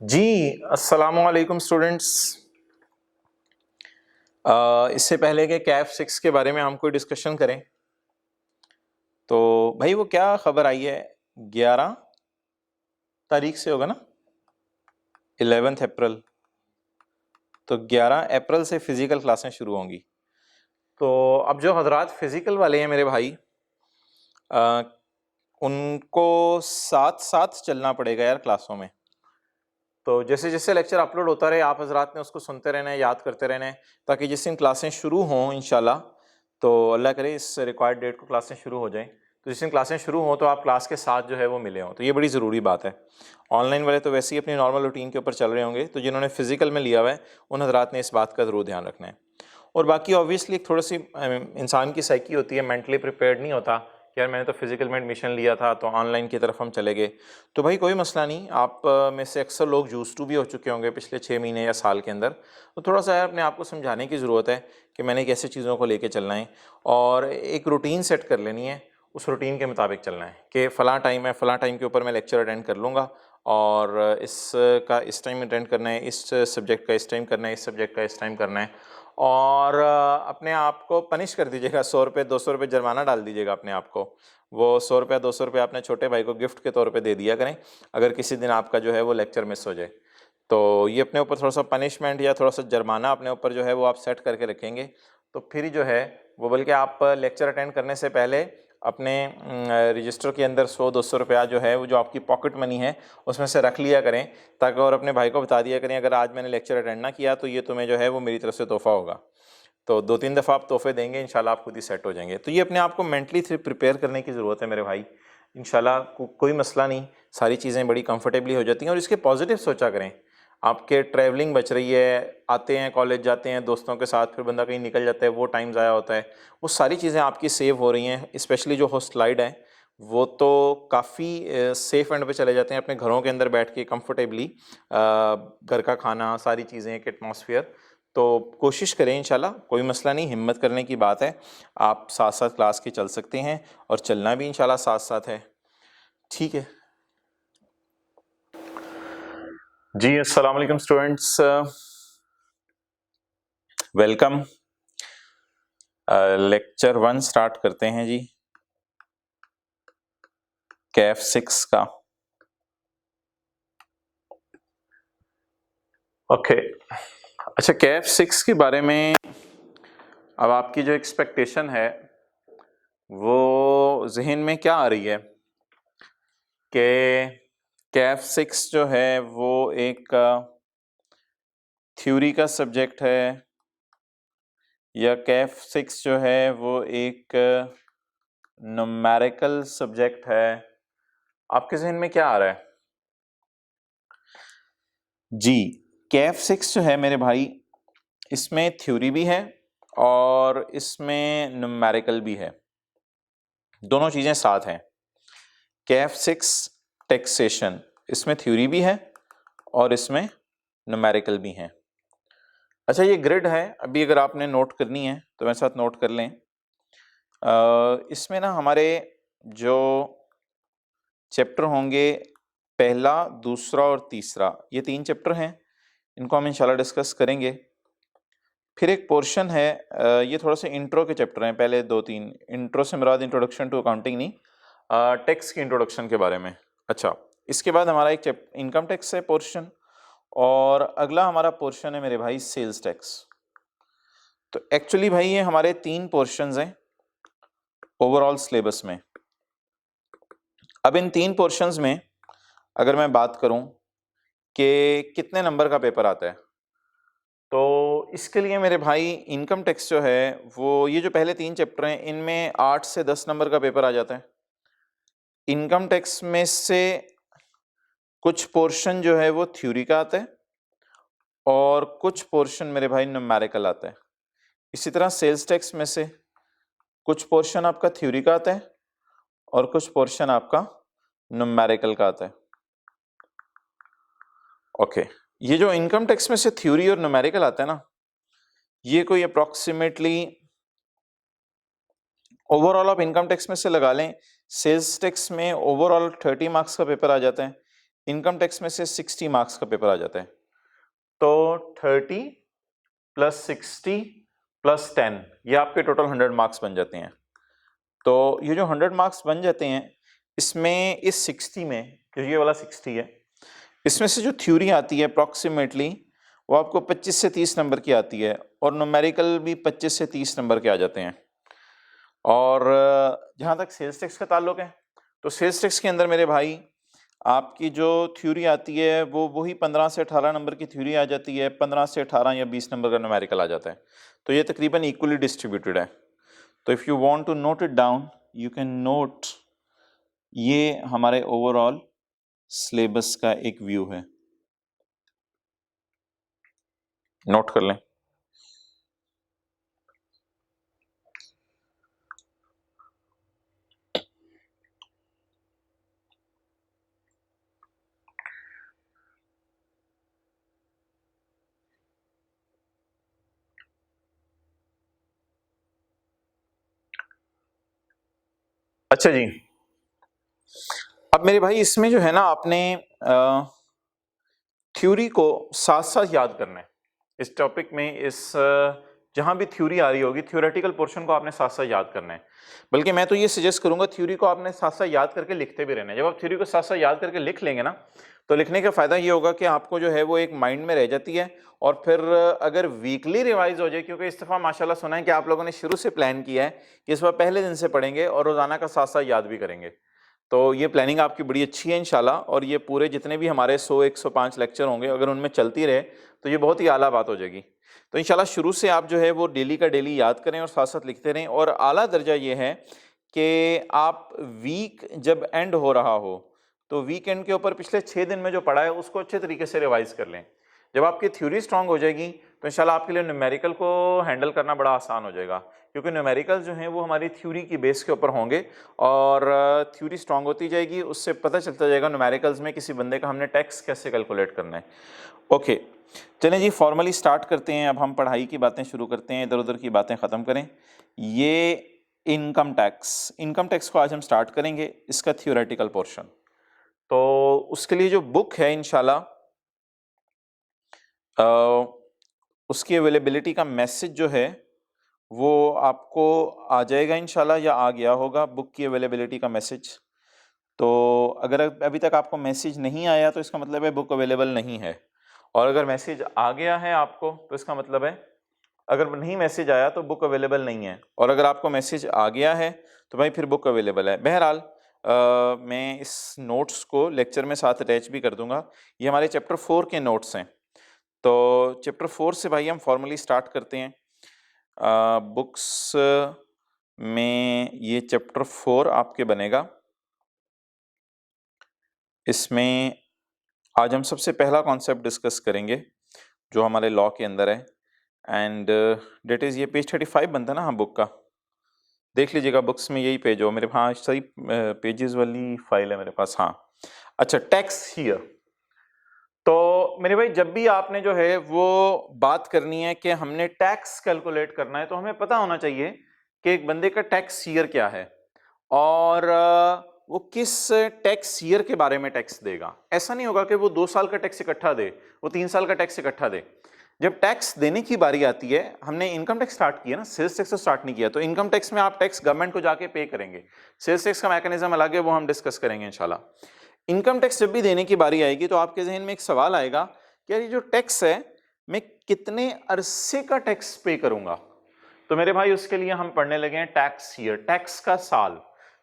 जी अस्सलामु अलैकुम स्टूडेंट्स। इससे पहले कि कैफ 6 के बारे में हम कोई डिस्कशन करें तो भाई वो क्या खबर आई है 11 तारीख से होगा ना, 11 अप्रैल। तो 11 अप्रैल से फिजिकल क्लासें शुरू होंगी। तो अब जो हजरात फिजिकल वाले हैं मेरे भाई, अ, उनको साथ साथ चलना पड़ेगा यार क्लासों में। तो जैसे जैसे लेक्चर अपलोड होता रहे आप हजरात ने उसको सुनते रहना है, याद करते रहना है, ताकि जिस दिन क्लासें शुरू हों इंशाल्लाह, तो अल्लाह करे इस रिक्वायर्ड डेट को क्लासें शुरू हो जाएं, तो जिस दिन क्लासें शुरू हों तो आप क्लास के साथ जो है वो मिले हों। तो ये बड़ी ज़रूरी बात है। ऑनलाइन वाले तो वैसे ही अपनी नॉर्मल रूटीन के ऊपर चल रहे होंगे, तो जिन्होंने फिजिकल में लिया हुआ है उन हजरात ने इस बात का ज़रूर ध्यान रखना है। और बाकी ऑब्वियसली एक थोड़ी सी इंसान की साइकी होती है, मेंटली प्रिपेयर्ड नहीं होता कि यार मैंने तो फिजिकल में एडमिशन लिया था तो ऑनलाइन की तरफ हम चले गए। तो भाई कोई मसला नहीं, आप में से अक्सर लोग यूज्ड टू भी हो चुके होंगे पिछले 6 महीने या साल के अंदर। तो थोड़ा सा यार अपने आप को समझाने की ज़रूरत है कि मैंने कैसे चीज़ों को लेके चलना है, और एक रूटीन सेट कर लेनी है, उस रूटीन के मुताबिक चलना है कि फ़लाँ टाइम है, फ़लाँ टाइम के ऊपर मैं लेक्चर अटेंड कर लूँगा, और इसका इस टाइम अटेंड करना है, इस सब्जेक्ट का इस टाइम करना है, इस सब्जेक्ट का इस टाइम करना है। और अपने आप को पनिश कर दीजिएगा, 100 रुपये 200 रुपये जुर्माना डाल दीजिएगा अपने आप को। वो 100 रुपया 200 रुपये अपने छोटे भाई को गिफ्ट के तौर पे दे दिया करें अगर किसी दिन आपका जो है वो लेक्चर मिस हो जाए। तो ये अपने ऊपर थोड़ा सा पनिशमेंट या थोड़ा सा जुर्माना अपने ऊपर जो है वो आप सेट करके रखेंगे, तो फिर जो है वो, बल्कि आप लेक्चर अटेंड करने से पहले अपने रजिस्टर के अंदर 100-200 रुपया जो है वो जो आपकी पॉकेट मनी है उसमें से रख लिया करें, ताकि और अपने भाई को बता दिया करें अगर आज मैंने लेक्चर अटेंड ना किया तो ये तुम्हें जो है वो मेरी तरफ से तोहफा होगा। तो 2-3 दफ़ा आप तोहफे देंगे, इंशाल्लाह आप खुद ही सेट हो जाएंगे। तो ये अपने आप को मेंटली प्रिपेयर करने की ज़रूरत है मेरे भाई। इंशाल्लाह कोई मसला नहीं, सारी चीज़ें बड़ी कंफर्टेबली हो जाती हैं। और इसके पॉजिटिव सोचा करें, आपके ट्रैवलिंग बच रही है, आते हैं कॉलेज जाते हैं दोस्तों के साथ, फिर बंदा कहीं निकल जाता है, वो टाइम ज़ाया होता है, वो सारी चीज़ें आपकी सेव हो रही हैं। स्पेशली जो हॉस्टलाइड है वो तो काफ़ी सेफ एंड पे चले जाते हैं, अपने घरों के अंदर बैठ के कंफर्टेबली, घर का खाना, सारी चीज़ें, एक एटमॉस्फेयर। तो कोशिश करें इंशाल्लाह, कोई मसला नहीं, हिम्मत करने की बात है। आप साथ साथ क्लास के चल सकते हैं और चलना भी इंशाल्लाह साथ साथ है। ठीक है जी। अस्सलाम वालेकुम स्टूडेंट्स, वेलकम। लेक्चर 1 स्टार्ट करते हैं जी, कैफ 6 का। ओके अच्छा, कैफ 6 के बारे में अब आपकी जो एक्सपेक्टेशन है वो जहन में क्या आ रही है कि कैफ 6 जो है वो एक थ्योरी का सब्जेक्ट है, या कैफ 6 जो है वो एक न्यूमेरिकल सब्जेक्ट है? आपके जहन में क्या आ रहा है? जी, कैफ 6 जो है मेरे भाई, इसमें थ्योरी भी है और इसमें न्यूमेरिकल भी है, दोनों चीज़ें साथ हैं। कैफ 6 टैक्सेशन, इसमें थ्योरी भी है और इसमें न्यूमेरिकल भी है। अच्छा, ये ग्रिड है, अभी अगर आपने नोट करनी है तो मेरे साथ नोट कर लें। इसमें ना हमारे जो चैप्टर होंगे, पहला, दूसरा और तीसरा, ये 3 चैप्टर हैं, इनको हम इंशाल्लाह डिस्कस करेंगे। फिर एक पोर्शन है, ये थोड़ा सा इंट्रो के चैप्टर हैं, पहले 2-3। इंट्रो से मुराद इंट्रोडक्शन टू अकाउंटिंग नहीं, टैक्स की इंट्रोडक्शन के बारे में। अच्छा, इसके बाद हमारा एक इनकम टैक्स है पोर्शन, और अगला हमारा पोर्शन है मेरे भाई सेल्स टैक्स। तो एक्चुअली भाई ये हमारे 3 पोर्शंस हैं ओवरऑल सिलेबस में। अब इन 3 पोर्शंस में अगर मैं बात करूं कि कितने नंबर का पेपर आता है, तो इसके लिए मेरे भाई इनकम टैक्स जो है वो, ये जो पहले 3 चैप्टर हैं इनमें 8 से 10 नंबर का पेपर आ जाता है। इनकम टैक्स में से कुछ पोर्शन जो है वो थ्योरी का आता है और कुछ पोर्शन मेरे भाई न्यूमेरिकल आता है। इसी तरह सेल्स टैक्स में से कुछ पोर्शन आपका थ्योरी का आता है और कुछ पोर्शन आपका न्यूमेरिकल का आता है। ओके, ये जो इनकम टैक्स में से थ्योरी और न्यूमेरिकल आता है ना, ये कोई अप्रोक्सीमेटली ओवरऑल आप इनकम टैक्स में से लगा लें, सेल्स टैक्स में ओवरऑल 30 मार्क्स का पेपर आ जाता है, इनकम टैक्स में से 60 मार्क्स का पेपर आ जाता है, तो 30 प्लस 60 प्लस 10 ये आपके टोटल 100 मार्क्स बन जाते हैं। तो ये जो 100 मार्क्स बन जाते हैं, इसमें इस 60 में, जो ये वाला 60 है, इसमें से जो थ्योरी आती है अप्रॉक्सीमेटली वो आपको 25 से 30 नंबर की आती है, और न्यूमेरिकल भी 25 से 30 नंबर के आ जाते हैं। और जहाँ तक सेल्स टैक्स का ताल्लुक है, तो सेल्स टैक्स के अंदर मेरे भाई आपकी जो थ्योरी आती है वो वही 15 से 18 नंबर की थ्योरी आ जाती है, 15 से 18 या 20 नंबर का न्यूमेरिकल आ जाता है। तो ये तकरीबन इक्वली डिस्ट्रीब्यूटेड है। तो if you want to note it down, you can note, ये हमारे ओवरऑल सिलेबस का एक व्यू है, नोट कर लें। अच्छा जी, अब मेरे भाई इसमें जो है ना, आपने थ्योरी को साथ साथ याद करना है। इस टॉपिक में, इस जहां भी थ्योरी आ रही होगी, थ्योरेटिकल पोर्शन को आपने साथ साथ याद करना है। बल्कि मैं तो ये सजेस्ट करूंगा थ्योरी को आपने साथ साथ याद करके लिखते भी रहना है। जब आप थ्योरी को साथ साथ याद करके लिख लेंगे ना, तो लिखने का फायदा ये होगा कि आपको जो है वो एक माइंड में रह जाती है। और फिर अगर वीकली रिवाइज हो जाए, क्योंकि इस दफा माशाल्लाह सुना है कि आप लोगों ने शुरू से प्लान किया है कि इस बार पहले दिन से पढ़ेंगे और रोजाना का साथ साथ याद भी करेंगे, तो ये प्लानिंग आपकी बड़ी अच्छी है इंशाल्लाह। और ये पूरे जितने भी हमारे 100-105 लेक्चर होंगे, अगर उनमें चलती रहे तो ये बहुत ही आला बात हो जाएगी। तो इंशाल्लाह शुरू से आप जो है वो डेली का डेली याद करें और साथ साथ लिखते रहें। और आला दर्जा ये है कि आप वीक जब एंड हो रहा हो, तो वीकेंड के ऊपर पिछले 6 दिन में जो पढ़ा है उसको अच्छे तरीके से रिवाइज कर लें। जब आपकी थ्योरी स्ट्रांग हो जाएगी तो इंशाल्लाह आपके लिए न्यूमेरिकल को हैंडल करना बड़ा आसान हो जाएगा, क्योंकि न्यूमेरिकल जो हैं वो हमारी थ्योरी की बेस के ऊपर होंगे। और थ्योरी स्ट्रांग होती जाएगी, उससे पता चलता जाएगा न्यूमेरिकल्स में किसी बंदे का हमने टैक्स कैसे कैलकुलेट करना है। ओके, चलें जी, फॉर्मली स्टार्ट करते हैं। अब हम पढ़ाई की बातें शुरू करते हैं, इधर उधर की बातें ख़त्म करें। ये इनकम टैक्स को आज हम स्टार्ट करेंगे, इसका थियोरेटिकल पोर्शन। तो उसके लिए जो बुक है इंशाल्लाह, उसकी अवेलेबिलिटी का मैसेज जो है वो आपको आ जाएगा इंशाल्लाह, या आ गया होगा बुक की अवेलेबिलिटी का मैसेज। तो अगर अभी तक आपको मैसेज नहीं आया तो इसका मतलब है बुक अवेलेबल नहीं है, और अगर मैसेज आ गया है आपको तो इसका मतलब है, अगर नहीं मैसेज आया तो बुक अवेलेबल नहीं है, और अगर आपको मैसेज आ गया है तो भाई फिर बुक अवेलेबल है। बहरहाल मैं इस नोट्स को लेक्चर में साथ अटैच भी कर दूंगा। ये हमारे चैप्टर 4 के नोट्स हैं। तो चैप्टर 4 से भाई हम फॉर्मली स्टार्ट करते हैं। बुक्स में ये चैप्टर 4 आपके बनेगा। इसमें आज हम सबसे पहला कॉन्सेप्ट डिस्कस करेंगे जो हमारे लॉ के अंदर है, एंड डेट इज़, ये पेज 35 बनता है ना, हाँ बुक का, देख लीजिएगा बुक्स में यही पेज हो मेरे। हाँ सही पेजेस वाली फाइल है मेरे पास, हाँ। अच्छा, टैक्स हियर। तो मेरे भाई जब भी आपने जो है वो बात करनी है कि हमने टैक्स कैलकुलेट करना है, तो हमें पता होना चाहिए कि एक बंदे का टैक्स ईयर क्या है, और वो किस टैक्स ईयर के बारे में टैक्स देगा। ऐसा नहीं होगा कि वो 2 साल का टैक्स इकट्ठा दे, वो 3 साल का टैक्स इकट्ठा दे। जब टैक्स देने की बारी आती है, हमने इनकम टैक्स स्टार्ट किया ना, सेल्स टैक्स तो स्टार्ट नहीं किया, तो इनकम टैक्स में आप टैक्स गवर्नमेंट को जाके पे करेंगे। सेल्स टैक्स का मैकेनिज्म अलग है, वो हम डिस्कस करेंगे इंशाल्लाह। इनकम टैक्स जब भी देने की बारी आएगी तो आपके जहन में एक सवाल आएगा कि यार ये जो टैक्स है, मैं कितने अरसे का टैक्स पे करूंगा। तो मेरे भाई उसके लिए हम पढ़ने लगे हैं टैक्स ईयर, टैक्स का साल।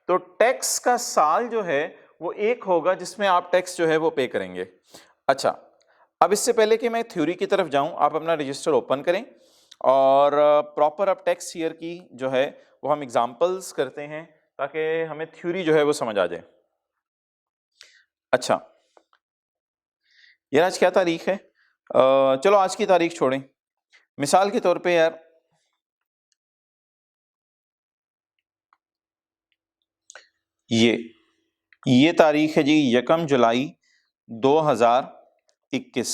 तो टैक्स का साल जो है वो एक होगा जिसमें आप टैक्स जो है वो पे करेंगे। अच्छा, अब इससे पहले कि मैं थ्योरी की तरफ जाऊं, आप अपना रजिस्टर ओपन करें और प्रॉपर अब टैक्स ईयर की जो है वो हम एग्जांपल्स करते हैं, ताकि हमें थ्योरी जो है वो समझ आ जाए। अच्छा यार, आज क्या तारीख है? चलो आज की तारीख छोड़ें। मिसाल के तौर पे यार, ये तारीख है जी 1 जुलाई 2021।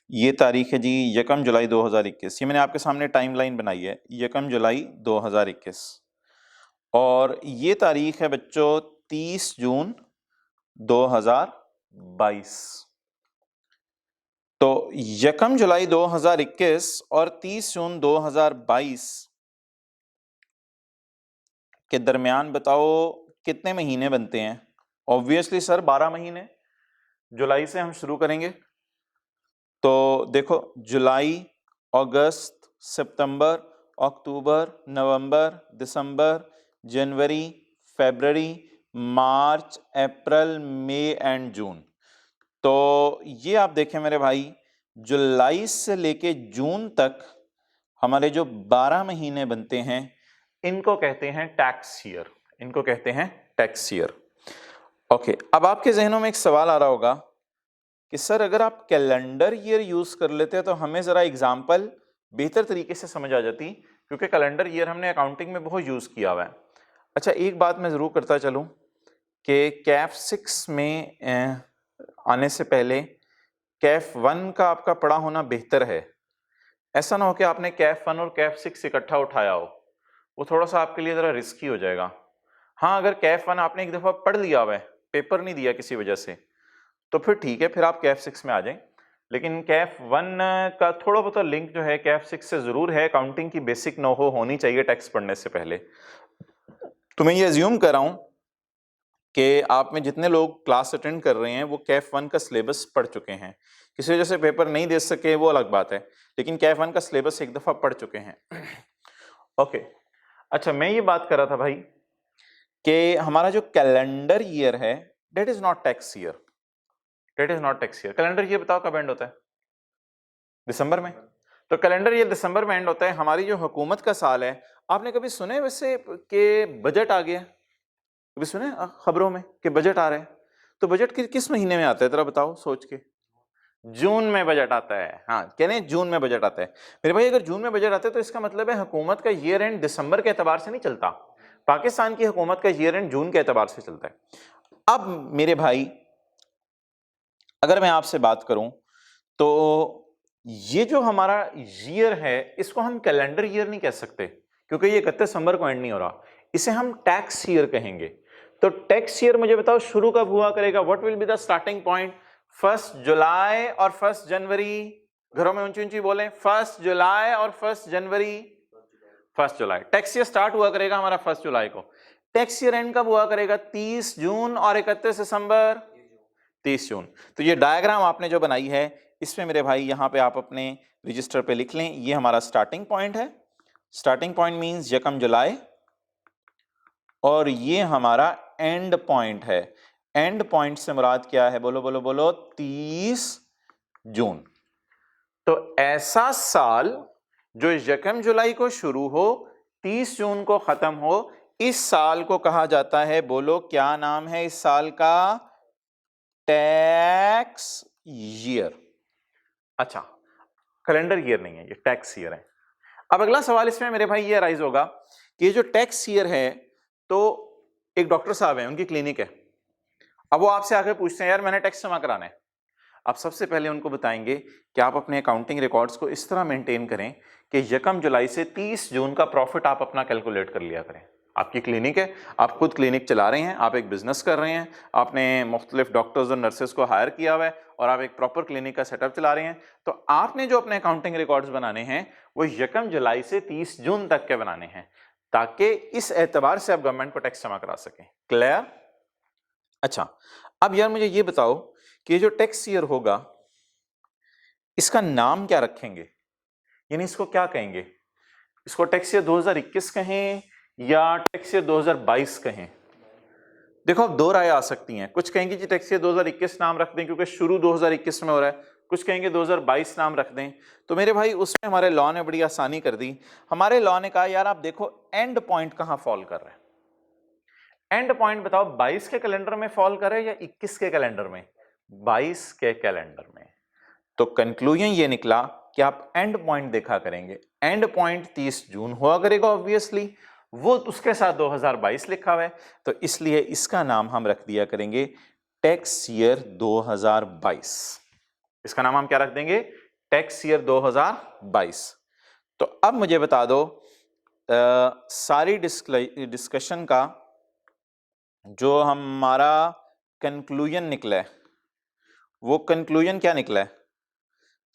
ये तारीख है जी 1 जुलाई 2021। ये मैंने आपके सामने टाइमलाइन बनाई है, 1 जुलाई 2021। और ये तारीख है बच्चों 30 जून 2022। तो 1 जुलाई 2021 और 30 जून 2022 के दरमियान बताओ कितने महीने बनते हैं? ऑब्वियसली सर 12 महीने। जुलाई से हम शुरू करेंगे। तो देखो, जुलाई, अगस्त, सितंबर, अक्टूबर, नवंबर, दिसंबर, जनवरी, फरवरी, मार्च, अप्रैल, मई एंड जून। तो ये आप देखें मेरे भाई, जुलाई से लेके जून तक हमारे जो 12 महीने बनते हैं इनको कहते हैं टैक्स ईयर। इनको कहते हैं टैक्स ईयर। ओके, अब आपके जहनों में एक सवाल आ रहा होगा कि सर अगर आप कैलेंडर ईयर यूज कर लेते तो हमें जरा एग्जांपल बेहतर तरीके से समझ आ जाती, क्योंकि कैलेंडर ईयर हमने अकाउंटिंग में बहुत यूज किया हुआ है। अच्छा, एक बात मैं जरूर करता चलूं कि कैफ 6 में आने से पहले कैफ 1 का आपका पढ़ा होना बेहतर है। ऐसा ना हो कि आपने कैफ 1 और कैफ 6 इकट्ठा उठाया हो, वो थोड़ा सा आपके लिए जरा रिस्की हो जाएगा। हाँ, अगर कैफ 1 आपने एक दफा पढ़ लिया हुआ है, पेपर नहीं दिया किसी वजह से, तो फिर ठीक है, फिर आप कैफ 6 में आ जाएं। लेकिन कैफ 1 का थोड़ा बहुत लिंक जो है कैफ 6 से जरूर है। अकाउंटिंग की बेसिक नो हो होनी चाहिए टैक्स पढ़ने से पहले। तो मैं ये अज्यूम कर रहा हूं कि आप में जितने लोग क्लास अटेंड कर रहे हैं वो कैफ 1 का सिलेबस पढ़ चुके हैं। किसी वजह से पेपर नहीं दे सके वो अलग बात है, लेकिन कैफ 1 का सिलेबस एक दफा पढ़ चुके हैं। ओके, अच्छा, मैं ये बात कर रहा था भाई कि हमारा जो कैलेंडर ईयर है that is not tax year. That is not tax year. Calendar year बताओ कब एंड होता है? दिसंबर में। तो कैलेंडर ईयर दिसंबर में एंड होता है। हमारी जो हुकूमत का साल है, आपने कभी सुने वैसे कि बजट आ गया? कभी सुने खबरों में कि बजट आ रहा है? तो बजट किस महीने में आता है जरा बताओ सोच के। जून में बजट आता है। हाँ, कहने जून में बजट आता है। मेरे भाई, अगर जून में बजट आता है तो इसका मतलब है हुकूमत का ईयर एंड दिसंबर के एतबार से नहीं चलता। पाकिस्तान की हुकूमत का ईयर एंड जून के एतबार से चलता है। अब मेरे भाई, अगर मैं आपसे बात करूं तो ये जो हमारा ईयर है इसको हम कैलेंडर ईयर नहीं कह सकते, क्योंकि ये 31 दिसंबर को एंड नहीं हो रहा। इसे हम टैक्स ईयर कहेंगे। तो टैक्स ईयर मुझे बताओ शुरू कब हुआ करेगा? What will be the starting point? 1 जुलाई और 1 जनवरी। घरों में ऊंची ऊंची बोलें, 1 जुलाई और 1 जनवरी। 1 जुलाई टैक्स ईयर स्टार्ट हुआ करेगा हमारा 1 जुलाई को। टैक्स ईयर एंड कब हुआ करेगा? 30 जून और 31 दिसंबर। 30 जून। तो ये डायग्राम आपने जो बनाई है इसमें मेरे भाई यहां पे आप अपने रजिस्टर पे लिख लें, ये हमारा स्टार्टिंग पॉइंट है। स्टार्टिंग पॉइंट मींस 1 जुलाई और ये हमारा एंड पॉइंट है। एंड पॉइंट से मुराद क्या है? बोलो बोलो बोलो, 30 जून। तो ऐसा साल जो 1 जुलाई को शुरू हो, 30 जून को खत्म हो, इस साल को कहा जाता है, बोलो क्या नाम है इस साल का? Tax year. अच्छा, कैलेंडर ईयर नहीं है, ये टैक्स ईयर है। अब अगला सवाल इसमें मेरे भाई ये राइज होगा कि ये जो टैक्स ईयर है, तो एक डॉक्टर साहब हैं, उनकी क्लिनिक है। अब वो आपसे आके पूछते हैं यार मैंने टैक्स जमा कराना है। आप सबसे पहले उनको बताएंगे कि आप अपने अकाउंटिंग रिकॉर्ड्स को इस तरह मेंटेन करें कि 1 जुलाई से 30 जून का प्रॉफिट आप अपना कैलकुलेट कर लिया करें। आपकी क्लिनिक है, आप खुद क्लिनिक चला रहे हैं, आप एक बिजनेस कर रहे हैं, आपने मुख्तलिफ डॉक्टर्स और नर्सेस को हायर किया हुआ है और आप एक प्रॉपर क्लिनिक का सेटअप चला रहे हैं। तो आपने जो अपने अकाउंटिंग रिकॉर्ड्स बनाने हैं वो 1 जुलाई से 30 जून तक के बनाने हैं, ताकि इस एतबार से आप गवर्नमेंट को टैक्स जमा करा सकें। क्लियर? अच्छा, अब यार मुझे ये बताओ कि जो टैक्स ईयर होगा इसका नाम क्या रखेंगे? यानी इसको क्या कहेंगे? इसको टैक्स ईयर 2021 कहें या टैक्स ईयर 2022 कहें? देखो, अब दो राय आ सकती हैं। कुछ कहेंगे कि टैक्स ईयर 2021 नाम रख दें क्योंकि शुरू 2021 में हो रहा है, कुछ कहेंगे 2022 नाम रख दें। तो मेरे भाई उसमें हमारे लॉ ने बड़ी आसानी कर दी। हमारे लॉ ने कहा यार आप देखो एंड पॉइंट कहां फॉल कर रहा है। एंड पॉइंट बताओ 22 के कैलेंडर में फॉल करे या 21 के कैलेंडर में? 22 के कैलेंडर में। तो कंक्लूजन ये निकला कि आप एंड पॉइंट देखा करेंगे। एंड पॉइंट 30 जून हुआ करेगा ऑब्वियसली, वो उसके साथ 2022 लिखा हुआ है, तो इसलिए इसका नाम हम रख दिया करेंगे टैक्स ईयर 2022। इसका नाम हम क्या रख देंगे? Tax year 2022। तो अब मुझे बता दो सारी डिस्कशन का जो हमारा कंक्लूजन निकला है, वो कंक्लूजन क्या निकला है?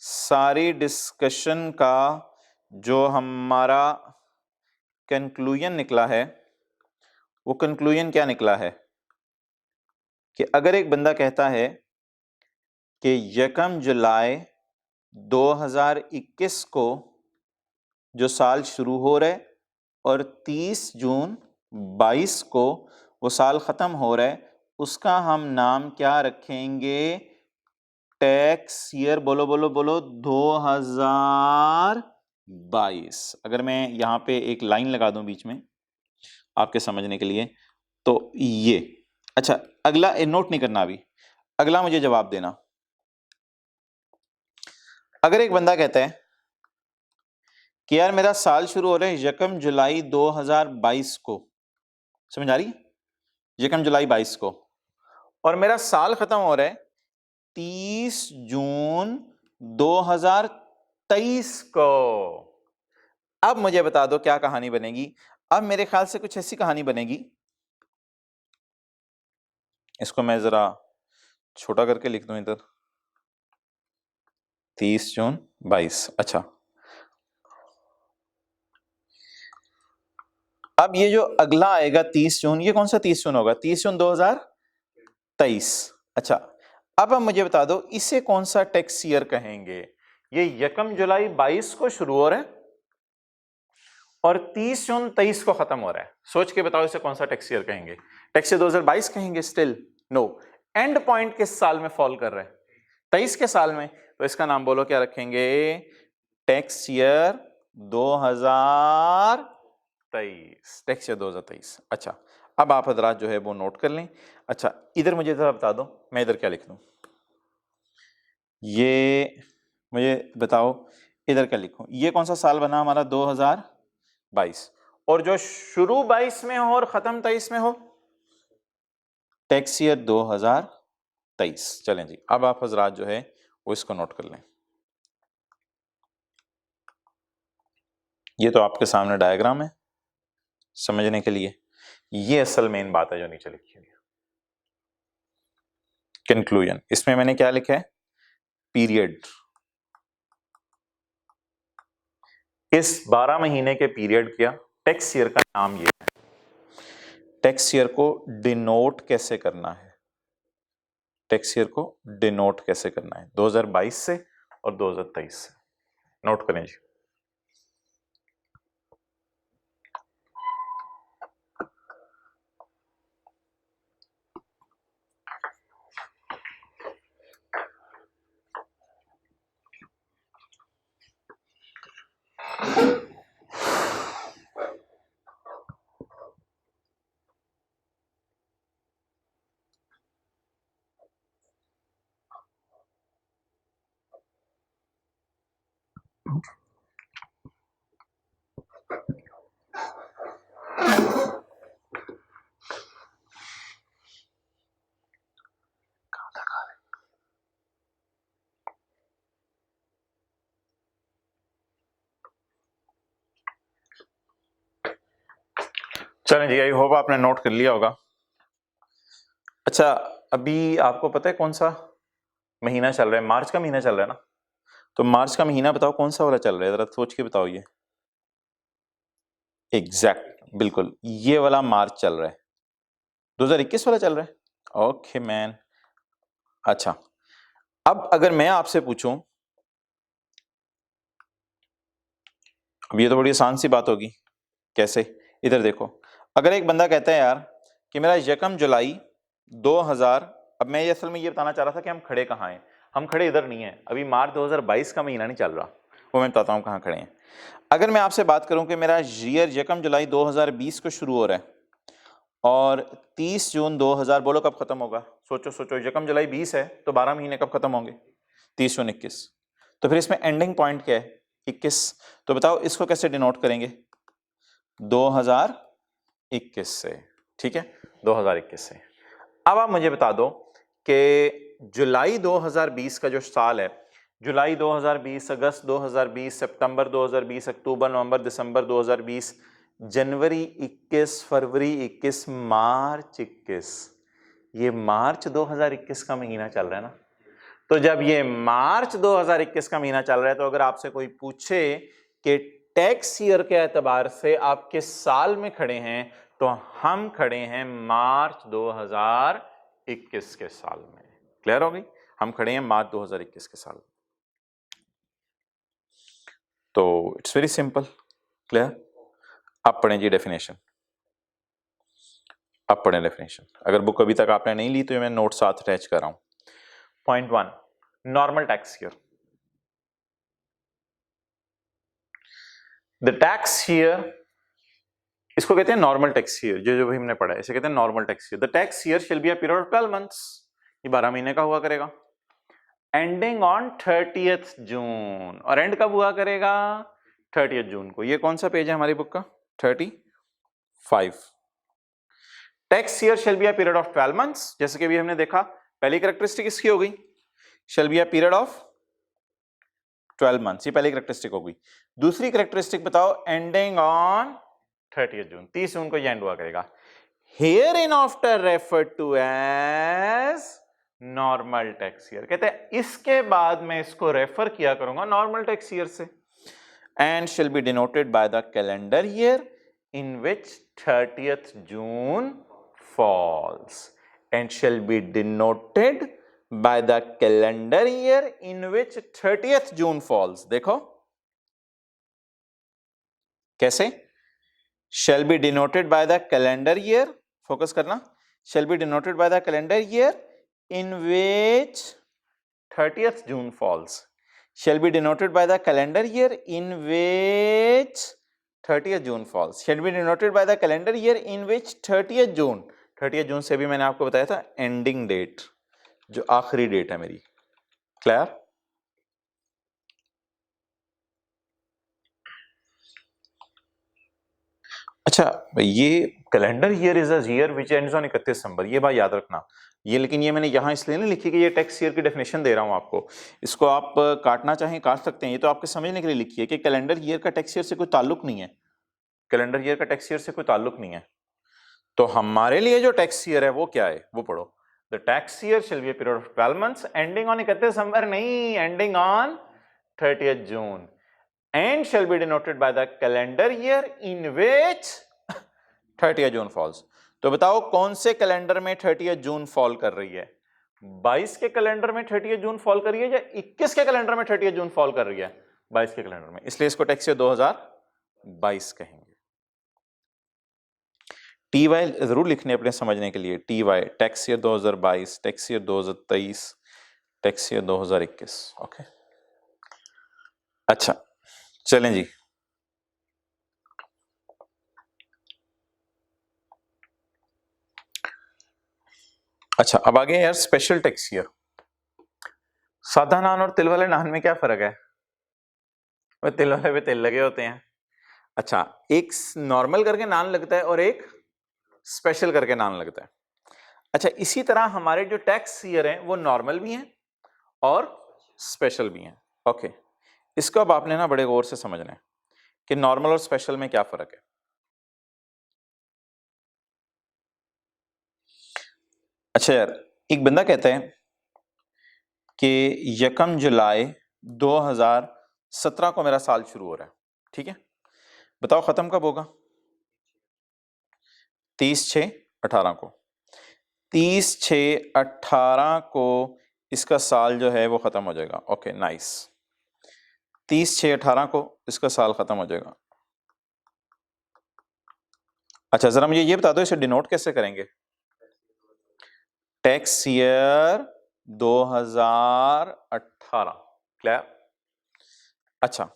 सारी डिस्कशन का जो हमारा कंक्लूजन निकला है, वो कंक्लूजन क्या निकला है कि अगर एक बंदा कहता है कि 1 जुलाई 2021 को जो साल शुरू हो रहा है और 30 जून 22 को वो साल खत्म हो रहा है, उसका हम नाम क्या रखेंगे? Tax year. बोलो बोलो बोलो, 2022। अगर मैं यहां पे एक लाइन लगा दूं बीच में आपके समझने के लिए, तो ये अच्छा, अगला नोट नहीं करना अभी, अगला मुझे जवाब देना। अगर एक बंदा कहता है कि यार मेरा साल शुरू हो रहा है 1 जुलाई 2022 को, समझ आ रही है? 1 जुलाई 22 को, और मेरा साल खत्म हो रहा है 30 जून 2023 को। अब मुझे बता दो क्या कहानी बनेगी? अब मेरे ख्याल से कुछ ऐसी कहानी बनेगी, इसको मैं जरा छोटा करके लिख दूं इधर, 30 जून 22। अच्छा, अब ये जो अगला आएगा 30 जून, ये कौन सा 30 जून होगा? 30 जून 2023। अच्छा, अब मुझे बता दो इसे कौन सा टैक्स ईयर कहेंगे? ये 1 जुलाई 22 को शुरू हो रहा है और 30 जून 23 को खत्म हो रहा है। सोच के बताओ इसे कौन सा टैक्स ईयर कहेंगे? टैक्स ईयर 2022 कहेंगे? Still no. एंड पॉइंट किस साल में फॉल कर रहा है? 23 के साल में। तो इसका नाम बोलो क्या रखेंगे? Tax year 2023। Tax year 2023। अच्छा, अब आप हजरात जो है वो नोट कर लें। अच्छा, इधर मुझे जरा बता दो, मैं इधर क्या लिख दूं? ये मुझे बताओ इधर क्या लिखूं? ये कौन सा साल बना हमारा? 2022। और जो शुरू 22 में हो और खत्म 23 में हो, टैक्स ईयर 2023। चलें जी, अब आप हजरात जो है वो इसको नोट कर लें। ये तो आपके सामने डायग्राम है समझने के लिए। ये असल मेन बात है जो नीचे लिखी हुई है, कंक्लूजन। इसमें मैंने क्या लिखा है? पीरियड। इस 12 महीने के पीरियड का टैक्स ईयर का नाम ये है। टैक्स ईयर को डिनोट कैसे करना है? टैक्स ईयर को डिनोट कैसे करना है? 2022 से और 2023 से। नोट करें जी। चलें जी, आई होप आपने नोट कर लिया होगा। अच्छा, अभी आपको पता है कौन सा महीना चल रहा है? मार्च का महीना चल रहा है ना? तो मार्च का महीना बताओ कौन सा वाला चल रहा है, जरा सोच के बताओ। ये एग्जैक्ट, बिल्कुल ये वाला मार्च चल रहा है, 2021 वाला चल रहा है। Okay man. अच्छा, अब अगर मैं आपसे पूछूं, अब ये तो बड़ी आसान सी बात होगी। कैसे? इधर देखो, अगर एक बंदा कहता है यार कि मेरा 1 जुलाई 2000, अब मैं असल में ये बताना चाह रहा था कि हम खड़े कहाँ हैं। हम खड़े इधर नहीं है, अभी मार्च 2022 का महीना नहीं चल रहा, वो मैं बताता हूँ कहाँ खड़े हैं। अगर मैं आपसे बात करूं कि मेरा ईयर 1 जुलाई 2020 को शुरू हो रहा है और 30 जून 2000, बोलो कब खत्म होगा? सोचो सोचो, 1 जुलाई 20 है तो 12 महीने कब खत्म होंगे? 30 जून 21। तो फिर इसमें एंडिंग पॉइंट क्या है? 21। तो बताओ इसको कैसे डिनोट करेंगे? 2021 से। ठीक है, 2021 से। अब आप मुझे बता दो कि जुलाई 2020 का जो साल है, जुलाई 2020, अगस्त 2020, सितंबर 2020, अक्टूबर, नवंबर, दिसंबर 2020, जनवरी 21, फरवरी 21, मार्च 21, ये मार्च 2021 का महीना चल रहा है ना, तो जब ये मार्च 2021 का महीना चल रहा है तो अगर आपसे कोई पूछे कि टैक्स ईयर के एतबार से आप किस साल में खड़े हैं, तो हम खड़े हैं मार्च 2021 के साल में। क्लियर हो गई? हम खड़े हैं मार्च 2021 के साल में। तो इट्स वेरी सिंपल। क्लियर? अब पढ़ें जी डेफिनेशन। अब पढ़ें डेफिनेशन। अगर बुक अभी तक आपने नहीं ली तो मैं नोट साथ अटैच कर रहा हूं। Point 1, normal tax year. The tax year, इसको कहते हैं नॉर्मल टैक्स ईयर। जो भी हमने पढ़ा है इसे कहते हैं normal tax year. The tax year shall be a period of 12 months. ये 12 महीने का हुआ करेगा। एंडिंग ऑन 30th जून। और एंड कब हुआ करेगा? 30th जून को। ये कौन सा पेज है हमारी बुक का? 35। Tax year shall be a period of 12 months. जैसे कि अभी हमने देखा, पहली कैरेक्टरिस्टिक इसकी हो गई, शैल be a period of 12 months. ये पहली कैरेक्टरिस्टिक हो गई। दूसरी कैरेक्टरिस्टिक बताओ, एंडिंग ऑन 30th जून। 30 जून को ये एंड हुआ करेगा। Hereinafter refer to as normal tax year. कहते हैं इसके बाद मैं इसको रेफर किया करूंगा नॉर्मल टैक्स ईयर से। And shall be denoted by the calendar year in which 30th June falls. And shall be denoted by the calendar year in which 30th June falls. देखो कैसे? Shall be denoted by the calendar year, focus करना, shall be denoted by the calendar year in which 30th June falls. Shall be denoted by the calendar year in which 30th June falls. Shall be denoted by the calendar year in which 30th June, 30th जून से भी मैंने आपको बताया था ending date, जो आखिरी date है मेरी। क्लियर? अच्छा, ये calendar year is a year which ends on 31 दिसंबर, ये बात याद रखना। ये लेकिन ये मैंने यहां इसलिए नहीं लिखी कि ये टैक्स ईयर की डेफिनेशन दे रहा हूं आपको। इसको आप काटना चाहें काट सकते हैं, ये तो आपके समझने के लिए लिखी है कि कैलेंडर ईयर का टैक्स ईयर से कोई ताल्लुक नहीं है। कैलेंडर ईयर का टैक्स ईयर से कोई ताल्लुक नहीं है। तो हमारे लिए जो टैक्स ईयर है वो क्या है, वो पढ़ो। The tax year shall be a period of 12 months ending on 31 December, नहीं, ending on 30th June, and shall be denoted by the calendar year in which 30th June falls. तो बताओ कौन से कैलेंडर में 30th जून fall कर रही है? 22 के कैलेंडर में 30th जून फॉल कर रही है या 21 के कैलेंडर में 30th जून फॉल कर रही है? 22 के कैलेंडर में, इसलिए इसको टैक्स ईयर 2022 कहेंगे। टी वाई जरूर लिखने अपने समझने के लिए। T Y tax year 2022, tax year 2023, tax year 2021। Okay, अच्छा चलें जी। अच्छा अब आगे यार स्पेशल टैक्स ईयर। सादा नान और तिल वाले नान में क्या फर्क है? वो तिल वाले पे तिल लगे होते हैं। अच्छा, एक नॉर्मल करके नान लगता है और एक स्पेशल करके नान लगता है। अच्छा, इसी तरह हमारे जो टैक्स ईयर हैं वो नॉर्मल भी हैं और स्पेशल भी हैं। ओके, इसको अब आपने ना बड़े गौर से समझना है कि नॉर्मल और स्पेशल में क्या फर्क है। अच्छा यार, एक बंदा कहता है कि 1 जुलाई 2017 को मेरा साल शुरू हो रहा है, ठीक है, बताओ खत्म कब होगा? 30/6/18 को। 30/6/18 को इसका साल जो है वो खत्म हो जाएगा। ओके नाइस, 30/6/18 को इसका साल खत्म हो जाएगा। अच्छा जरा मुझे ये बता दो इसे डिनोट कैसे करेंगे? Tax year 2018। क्लियर? अच्छा,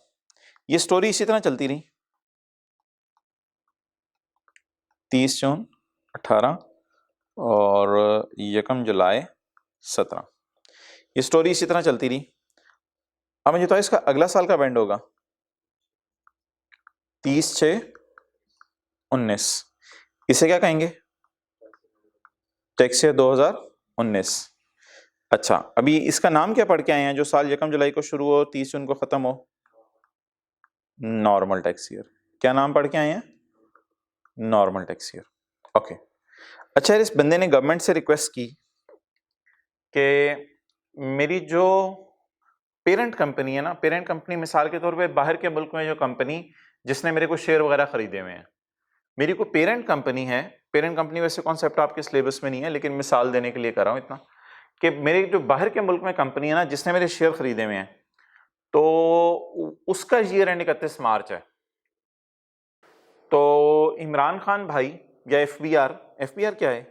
ये स्टोरी इसी तरह चलती रही, 30 जून 18 और 1 जुलाई 17, ये स्टोरी इसी तरह चलती रही। अब मुझे तो इसका अगला साल का बैंड होगा 30/6/19, इसे क्या कहेंगे? Tax year 2019। अच्छा, अभी इसका नाम क्या पढ़ के आए हैं जो साल 1 जुलाई को शुरू हो 30 जून को खत्म हो? Normal tax year. क्या नाम पढ़ के आए हैं? Normal tax year. ओके, अच्छा यार, इस बंदे ने गवर्नमेंट से रिक्वेस्ट की कि मेरी जो पेरेंट कंपनी है ना, पेरेंट कंपनी मिसाल के तौर पे बाहर के मुल्क में जो कंपनी जिसने मेरे को शेयर वगैरह खरीदे हुए हैं, मेरी को पेरेंट कंपनी है। पेरेंट कंपनी वैसे कॉन्सेप्ट आपके सिलेबस में नहीं है, लेकिन मिसाल देने के लिए कर रहा हूं इतना कि मेरी जो बाहर के मुल्क में कंपनी है ना जिसने मेरे शेयर खरीदे हुए हैं, तो उसका ईयर एंड 31 मार्च है। तो इमरान खान भाई या एफबीआर, एफबीआर क्या है?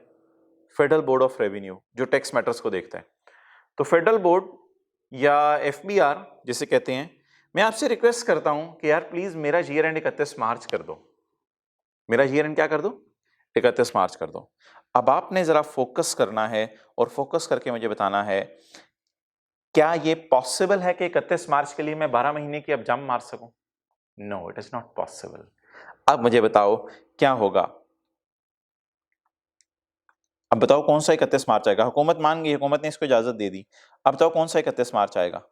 फेडरल बोर्ड ऑफ रेवेन्यू, जो टैक्स मैटर्स को देखता है। तो फेडरल बोर्ड या एफबीआर जिसे कहते हैं, मैं आपसे रिक्वेस्ट करता हूं कि यार प्लीज मेरा ईयर एंड 31 मार्च कर दो। मेरा ईयर एंड क्या कर दो? 31 मार्च कर दो। अब आपने जरा फोकस करना है और फोकस करके मुझे बताना है, क्या ये पॉसिबल है कि 31 मार्च के लिए मैं 12 महीने की अब जम मार सकूं? No, it is not possible. अब मुझे बताओ क्या होगा। अब बताओ कौन सा 31 मार्च आएगा? हुकूमत मान गई, हुकूमत ने इसको इजाजत दे दी। अब बताओ कौन सा 31 मार्च आएगा?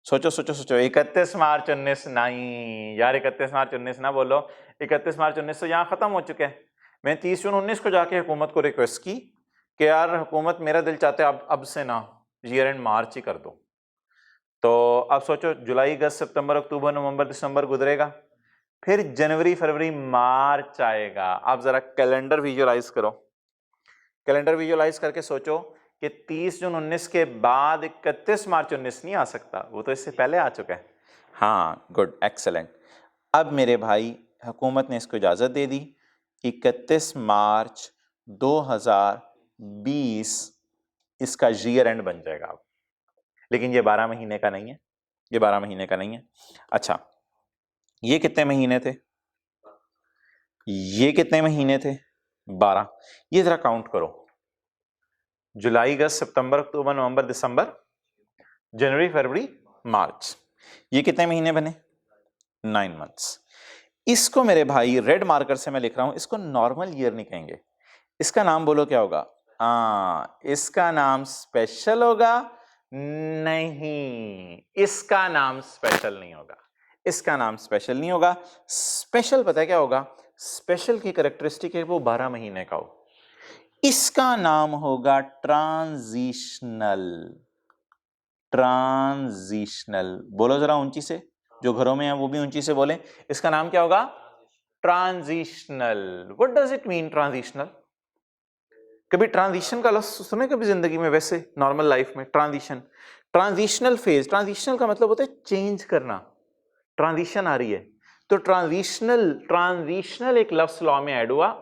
सोचो सोचो सोचो। 31 मार्च 19 नहीं यार, 31 मार्च 19 ना बोलो। 31 मार्च 19 तो यहाँ खत्म हो चुके हैं। मैं 30 जून 19 को जाके हुकूमत को रिक्वेस्ट की कि यार हुकूमत, मेरा दिल चाहता है अब से ना ईयर एंड मार्च ही कर दो। तो अब सोचो, जुलाई अगस्त सितंबर अक्टूबर नवंबर दिसंबर गुजरेगा, फिर जनवरी फरवरी मार्च आएगा। आप जरा कैलेंडर विजुअलाइज करो। कैलेंडर विजुअलाइज करके सोचो कि 30 जून 19 के बाद 31 मार्च 19 नहीं आ सकता, वो तो इससे पहले आ चुका है। हाँ, गुड, एक्सेलेंट। अब मेरे भाई हुकूमत ने इसको इजाज़त दे दी, 31 मार्च 2020 इसका ईयर एंड बन जाएगा अब। लेकिन ये 12 महीने का नहीं है, ये 12 महीने का नहीं है। अच्छा, ये कितने महीने थे? ये कितने महीने थे? 12। ये जरा काउंट करो। जुलाई अगस्त सितंबर अक्टूबर नवंबर दिसंबर जनवरी फरवरी मार्च, ये कितने महीने बने? 9 मंथ्स। इसको मेरे भाई रेड मार्कर से मैं लिख रहा हूं, इसको नॉर्मल ईयर नहीं कहेंगे। इसका नाम बोलो क्या होगा? इसका नाम स्पेशल होगा? नहीं, इसका नाम स्पेशल नहीं होगा। इसका नाम स्पेशल नहीं होगा। स्पेशल पता है क्या होगा? स्पेशल की कैरेक्टरिस्टिक है वो 12 महीने का हो। इसका नाम होगा ट्रांजिशनल। ट्रांजिशनल बोलो जरा ऊंची से, जो घरों में है वो भी ऊंची से बोले। इसका नाम क्या होगा? Transitional. What does it mean transitional? कभी ट्रांजिशन का लफ्ज सुने कभी जिंदगी में? वैसे नॉर्मल लाइफ में ट्रांजिशन, ट्रांजिशनल फेज, ट्रांजिशनल का मतलब होता है चेंज करना। ट्रांजिशन आ रही है तो ट्रांजिशनल, ट्रांजिशनल एक लफ्ज लॉ में ऐड हुआ।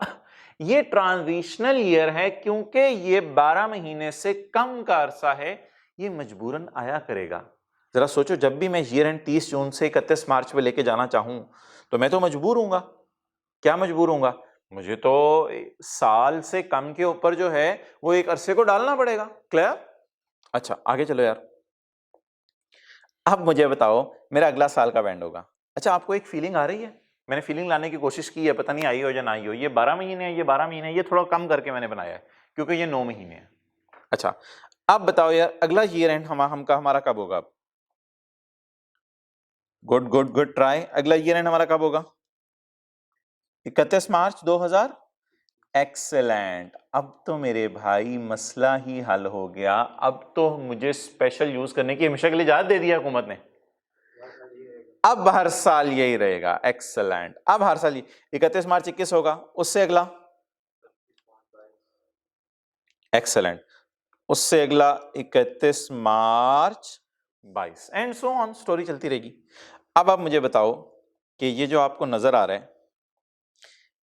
ये ट्रांजिशनल ईयर है क्योंकि ये 12 महीने से कम का अरसा है, ये मजबूरन आया करेगा। जरा सोचो, जब भी मैं ईयर एंड 30 जून से 31 मार्च पे लेके जाना चाहूं तो मैं तो मजबूर हूंगा। क्या मजबूर हूंगा? मुझे तो साल से कम के ऊपर जो है वो एक अरसे को डालना पड़ेगा। क्लियर? अच्छा आगे चलो यार। अब मुझे बताओ मेरा अगला साल का बैंड होगा। अच्छा, आपको एक फीलिंग आ रही है? मैंने फीलिंग लाने की कोशिश की है, पता नहीं आई हो या ना आई हो। ये 12 महीने है, ये 12 महीने है, ये थोड़ा कम करके मैंने बनाया है क्योंकि ये 9 महीने है। अच्छा, अब बताओ यार अगला ईयर एंड हमारा कब होगा? Good good good try. अगला ईयर एंड हमारा कब होगा? 31 मार्च 2000। एक्सेलेंट। अब तो मेरे भाई मसला ही हल हो गया। अब तो मुझे स्पेशल यूज करने की हमेशा के लिए इजाजत दे दिया हुकूमत ने। अब हर साल यही रहेगा। एक्सेलेंट। अब हर साल 31 मार्च 21 होगा, उससे अगला एक्सेलेंट, उससे अगला 31 मार्च 22 एंड सो ऑन, स्टोरी चलती रहेगी। अब आप मुझे बताओ कि ये जो आपको नजर आ रहा है,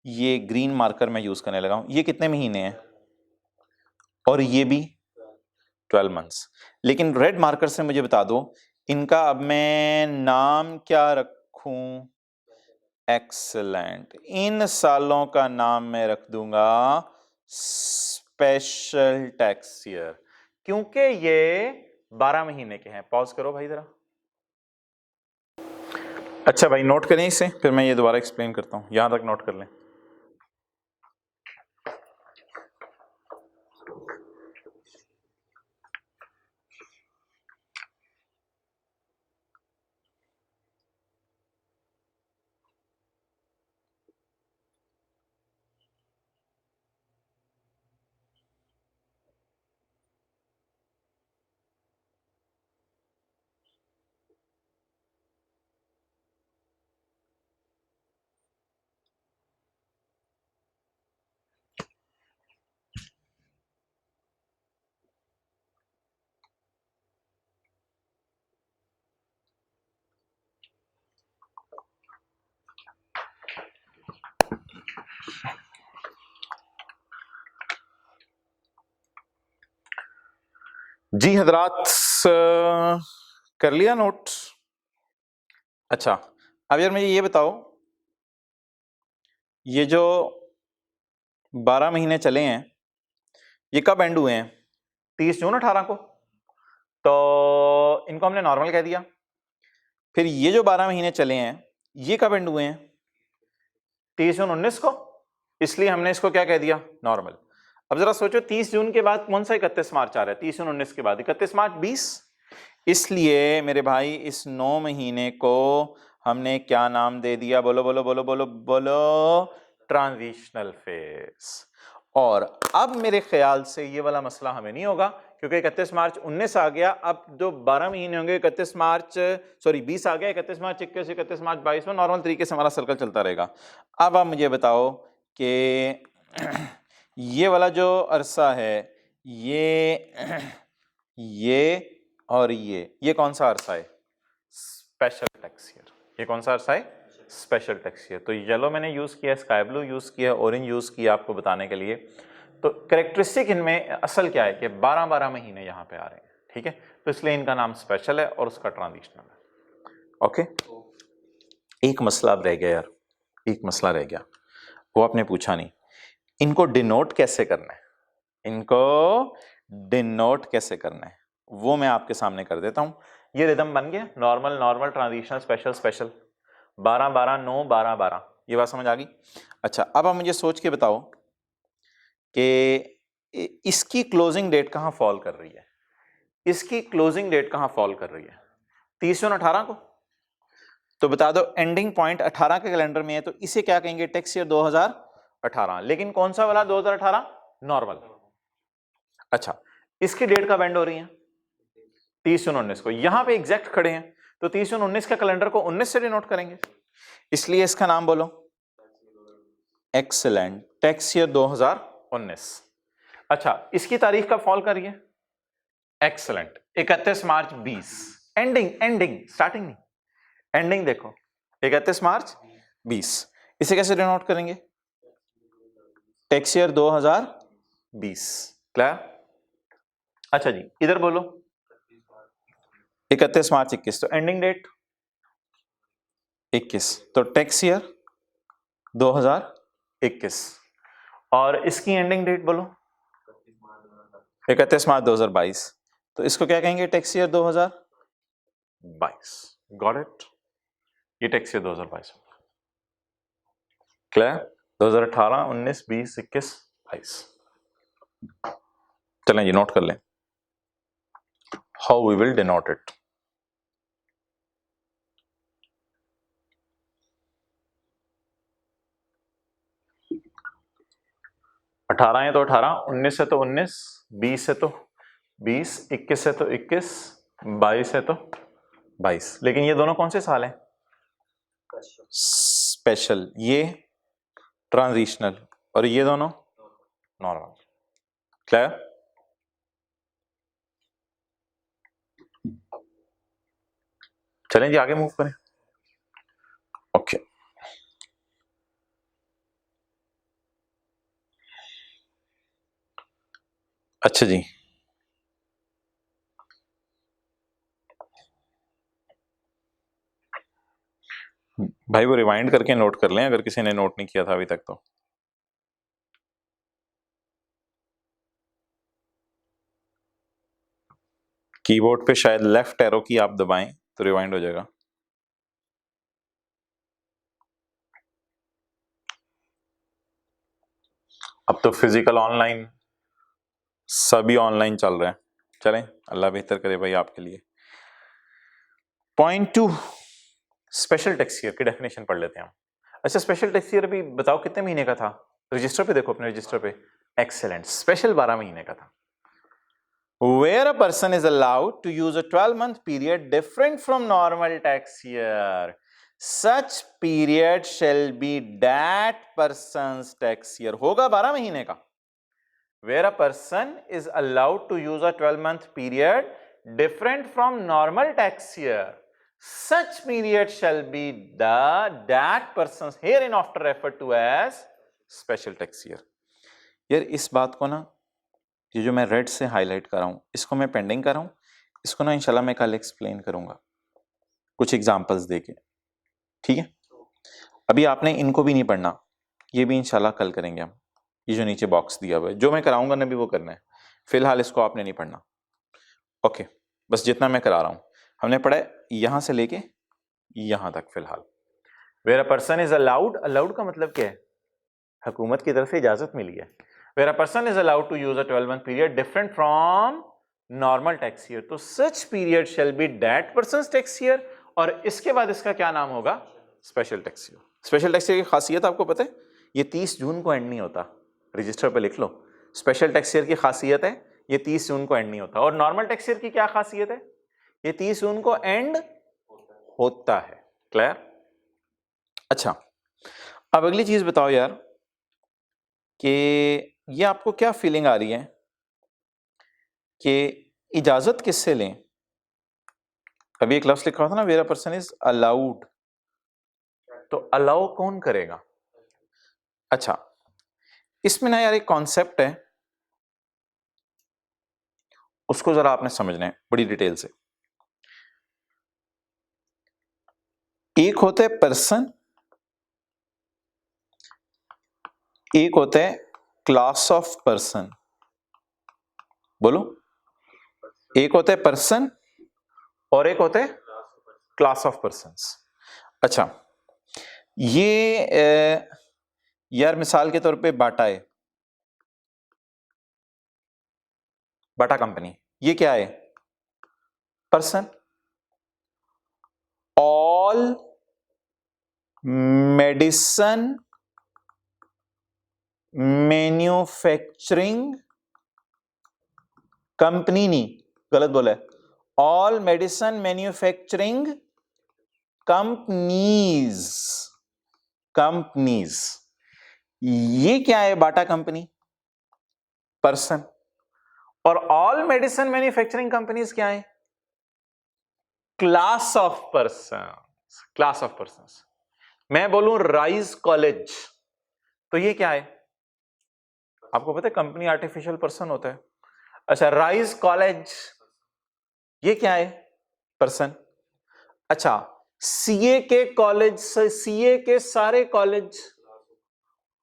ये ग्रीन मार्कर मैं यूज करने लगा हूं, ये कितने महीने हैं? और ये भी 12 मंथ्स। लेकिन रेड मार्कर से मुझे बता दो इनका अब मैं नाम क्या रखूं? एक्सेलेंट। इन सालों का नाम मैं रख दूंगा स्पेशल टैक्स ईयर, क्योंकि ये 12 महीने के हैं। पॉज करो भाई जरा। अच्छा भाई नोट करें इसे, फिर मैं ये दोबारा एक्सप्लेन करता हूं, यहां तक नोट कर लें। जी हजरात, कर लिया नोट? अच्छा, अब यार मुझे ये बताओ, ये जो 12 महीने चले हैं ये कब एंड हुए हैं? 30 जून 18 को, तो इनको हमने नॉर्मल कह दिया। फिर ये जो 12 महीने चले हैं ये कब एंड हुए हैं? 30 जून 19 को, इसलिए हमने इसको क्या कह दिया? नॉर्मल। अब जरा सोचो 30 जून के बाद कौन सा 31 मार्च आ रहा है? 30 जून 19 के बाद 31 मार्च 20। इसलिए मेरे भाई इस 9 महीने को हमने क्या नाम दे दिया? बोलो बोलो बोलो बोलो बोलो, ट्रांजिशनल फेज। और अब मेरे ख्याल से ये वाला मसला हमें नहीं होगा, क्योंकि 31 मार्च 19 आ गया। अब जो 12 महीने होंगे 31 मार्च 20 आ गया, 31 मार्च 21, 31 मार्च 22 में नॉर्मल तरीके से हमारा सर्कल चलता रहेगा। अब आप मुझे बताओ कि ये वाला जो अरसा है, ये और ये कौन सा अरसा है? Special tax year. ये कौन सा अरसा है? Special tax year. तो येलो मैंने यूज किया, स्काई ब्लू यूज किया, ऑरेंज यूज किया आपको बताने के लिए। तो कैरेक्टरिस्टिक इनमें असल क्या है कि 12-12 महीने यहाँ पे आ रहे हैं, ठीक है, तो इसलिए इनका नाम स्पेशल है और उसका ट्रांजिशनल है। ओके, एक मसला अब रह गया यार, एक मसला रह गया, वो आपने पूछा नहीं, इनको डिनोट कैसे करना है? इनको डिनोट कैसे करना है वो मैं आपके सामने कर देता हूं। ये रिदम बन गया, normal normal transitional special special, 12-12 9 12-12, ये बात समझ आ गई? अच्छा, अब आप मुझे सोच के बताओ कि इसकी क्लोजिंग डेट कहां फॉल कर रही है? इसकी क्लोजिंग डेट कहां फॉल कर रही है? 30 जून 18 को। तो बता दो एंडिंग पॉइंट 18 के कैलेंडर में है, तो इसे क्या कहेंगे? Tax year 2018। लेकिन कौन सा वाला 2018? नॉर्मल। अच्छा, इसकी डेट कब एंड हो रही है? 30 जून 19 को। यहां पे एग्जैक्ट खड़े हैं, तो 30 जून 19 का कैलेंडर को 19 से डिनोट करेंगे, इसलिए इसका नाम बोलो एक्सीलेंट टैक्स ईयर 2019। अच्छा, इसकी तारीख कब फॉल कर रही है? एक्सीलेंट 31 मार्च 20। एंडिंग, एंडिंग, स्टार्टिंग नहीं, एंडिंग देखो 31 मार्च 20। इसे कैसे डिनोट करेंगे? Tax year 2020। क्लियर? अच्छा जी, इधर बोलो 31 मार्च 21, तो एंडिंग डेट 21, तो टैक्स ईयर 2021। और इसकी एंडिंग डेट बोलो 31 मार्च 2022, तो इसको क्या कहेंगे? Tax year 2022। Got it? ये टैक्स ईयर 2022। क्लियर? 2018 19 20 21 22। चलें जी, नोट कर लें how we will denote it. अठारह है तो 18, 19 है तो 19, 20 है तो 20, 21 है तो 21, 22 है तो 22। लेकिन ये दोनों कौन से साल हैं? स्पेशल। ये ट्रांजिशनल और ये दोनों नॉर्मल। क्लियर? चलें जी आगे मूव करें। ओके, अच्छा जी, भाई वो रिवाइंड करके नोट कर लें अगर किसी ने नोट नहीं किया था अभी तक। तो कीबोर्ड पे शायद लेफ्ट एरो की आप दबाएं तो रिवाइंड हो जाएगा। अब तो फिजिकल ऑनलाइन सभी ऑनलाइन चल रहे हैं। चलें, अल्लाह बेहतर करे भाई आपके लिए। पॉइंट 2, स्पेशल टैक्स ईयर की डेफिनेशन पढ़ लेते हैं हम। अच्छा, स्पेशल टैक्स ईयर अभी बताओ कितने महीने का था? रजिस्टर पे देखो, अपने रजिस्टर पे। एक्सेलेंट, स्पेशल 12 महीने का था। Where a person is allowed to use a 12-month period different from normal tax year, such period shall be that person's tax year। होगा 12 महीने का। Where a person is allowed to use a 12-month period different from normal tax year, such period shall be that person's hereinafter referred to as special tax year। यार इस बात को ना ये जो मैं रेड से हाईलाइट कर रहा हूँ इसको मैं पेंडिंग कर रहा हूँ, इसको ना इंशाल्लाह मैं कल एक्सप्लेन करूंगा कुछ एग्जांपल्स देके, ठीक है। अभी आपने इनको भी नहीं पढ़ना, ये भी इंशाल्लाह कल करेंगे हम। ये जो नीचे बॉक्स दिया हुआ है जो मैं कराऊंगा ना भी वो करना है, फिलहाल इसको आपने नहीं पढ़ना, ओके। बस जितना मैं करा रहा हूँ हमने पढ़ा है यहां से लेके यहां तक फिलहाल। Where a person is allowed, allowed का मतलब क्या है, हुकूमत की तरफ से इजाजत मिली है। Where a person is allowed to use a 12 month period different from normal tax year, तो such period shall be that person's tax year, और इसके बाद इसका क्या नाम होगा, special tax year. Special tax year की खासियत आपको पता है, ये 30 जून को एंड नहीं होता, रजिस्टर पे लिख लो। स्पेशल टैक्स ईयर की खासियत है ये 30 जून को एंड नहीं होता, और नॉर्मल टैक्स ईयर की क्या खासियत है, ये 30 जून को एंड होता है। क्लियर? अच्छा, अब अगली चीज बताओ यार कि ये आपको क्या फीलिंग आ रही है कि इजाजत किससे लें। अभी एक लफ्ज लिखा था ना, where a person is allowed, तो अलाउ कौन करेगा। अच्छा, इसमें ना यार एक कॉन्सेप्ट है, उसको जरा आपने समझना है बड़ी डिटेल से। एक होता है पर्सन, एक होता है क्लास ऑफ पर्सन। बोलो, एक होता है पर्सन और एक होता है क्लास ऑफ पर्सन्स। अच्छा, ये यार मिसाल के तौर पे बाटा है, बाटा कंपनी, ये क्या है, person. All medicine manufacturing company, नहीं गलत बोला है, all medicine manufacturing companies, companies, ये क्या है बाटा कंपनी, पर्सन। और ऑल मेडिसिन मैन्युफैक्चरिंग कंपनीज क्या है, class of person, class of person. मैं बोलूं राइज कॉलेज, तो ये क्या है, आपको पता है कंपनी आर्टिफिशियल पर्सन होता है। अच्छा, राइज कॉलेज ये क्या है, पर्सन। अच्छा, सीए के कॉलेज, सीए के सारे college,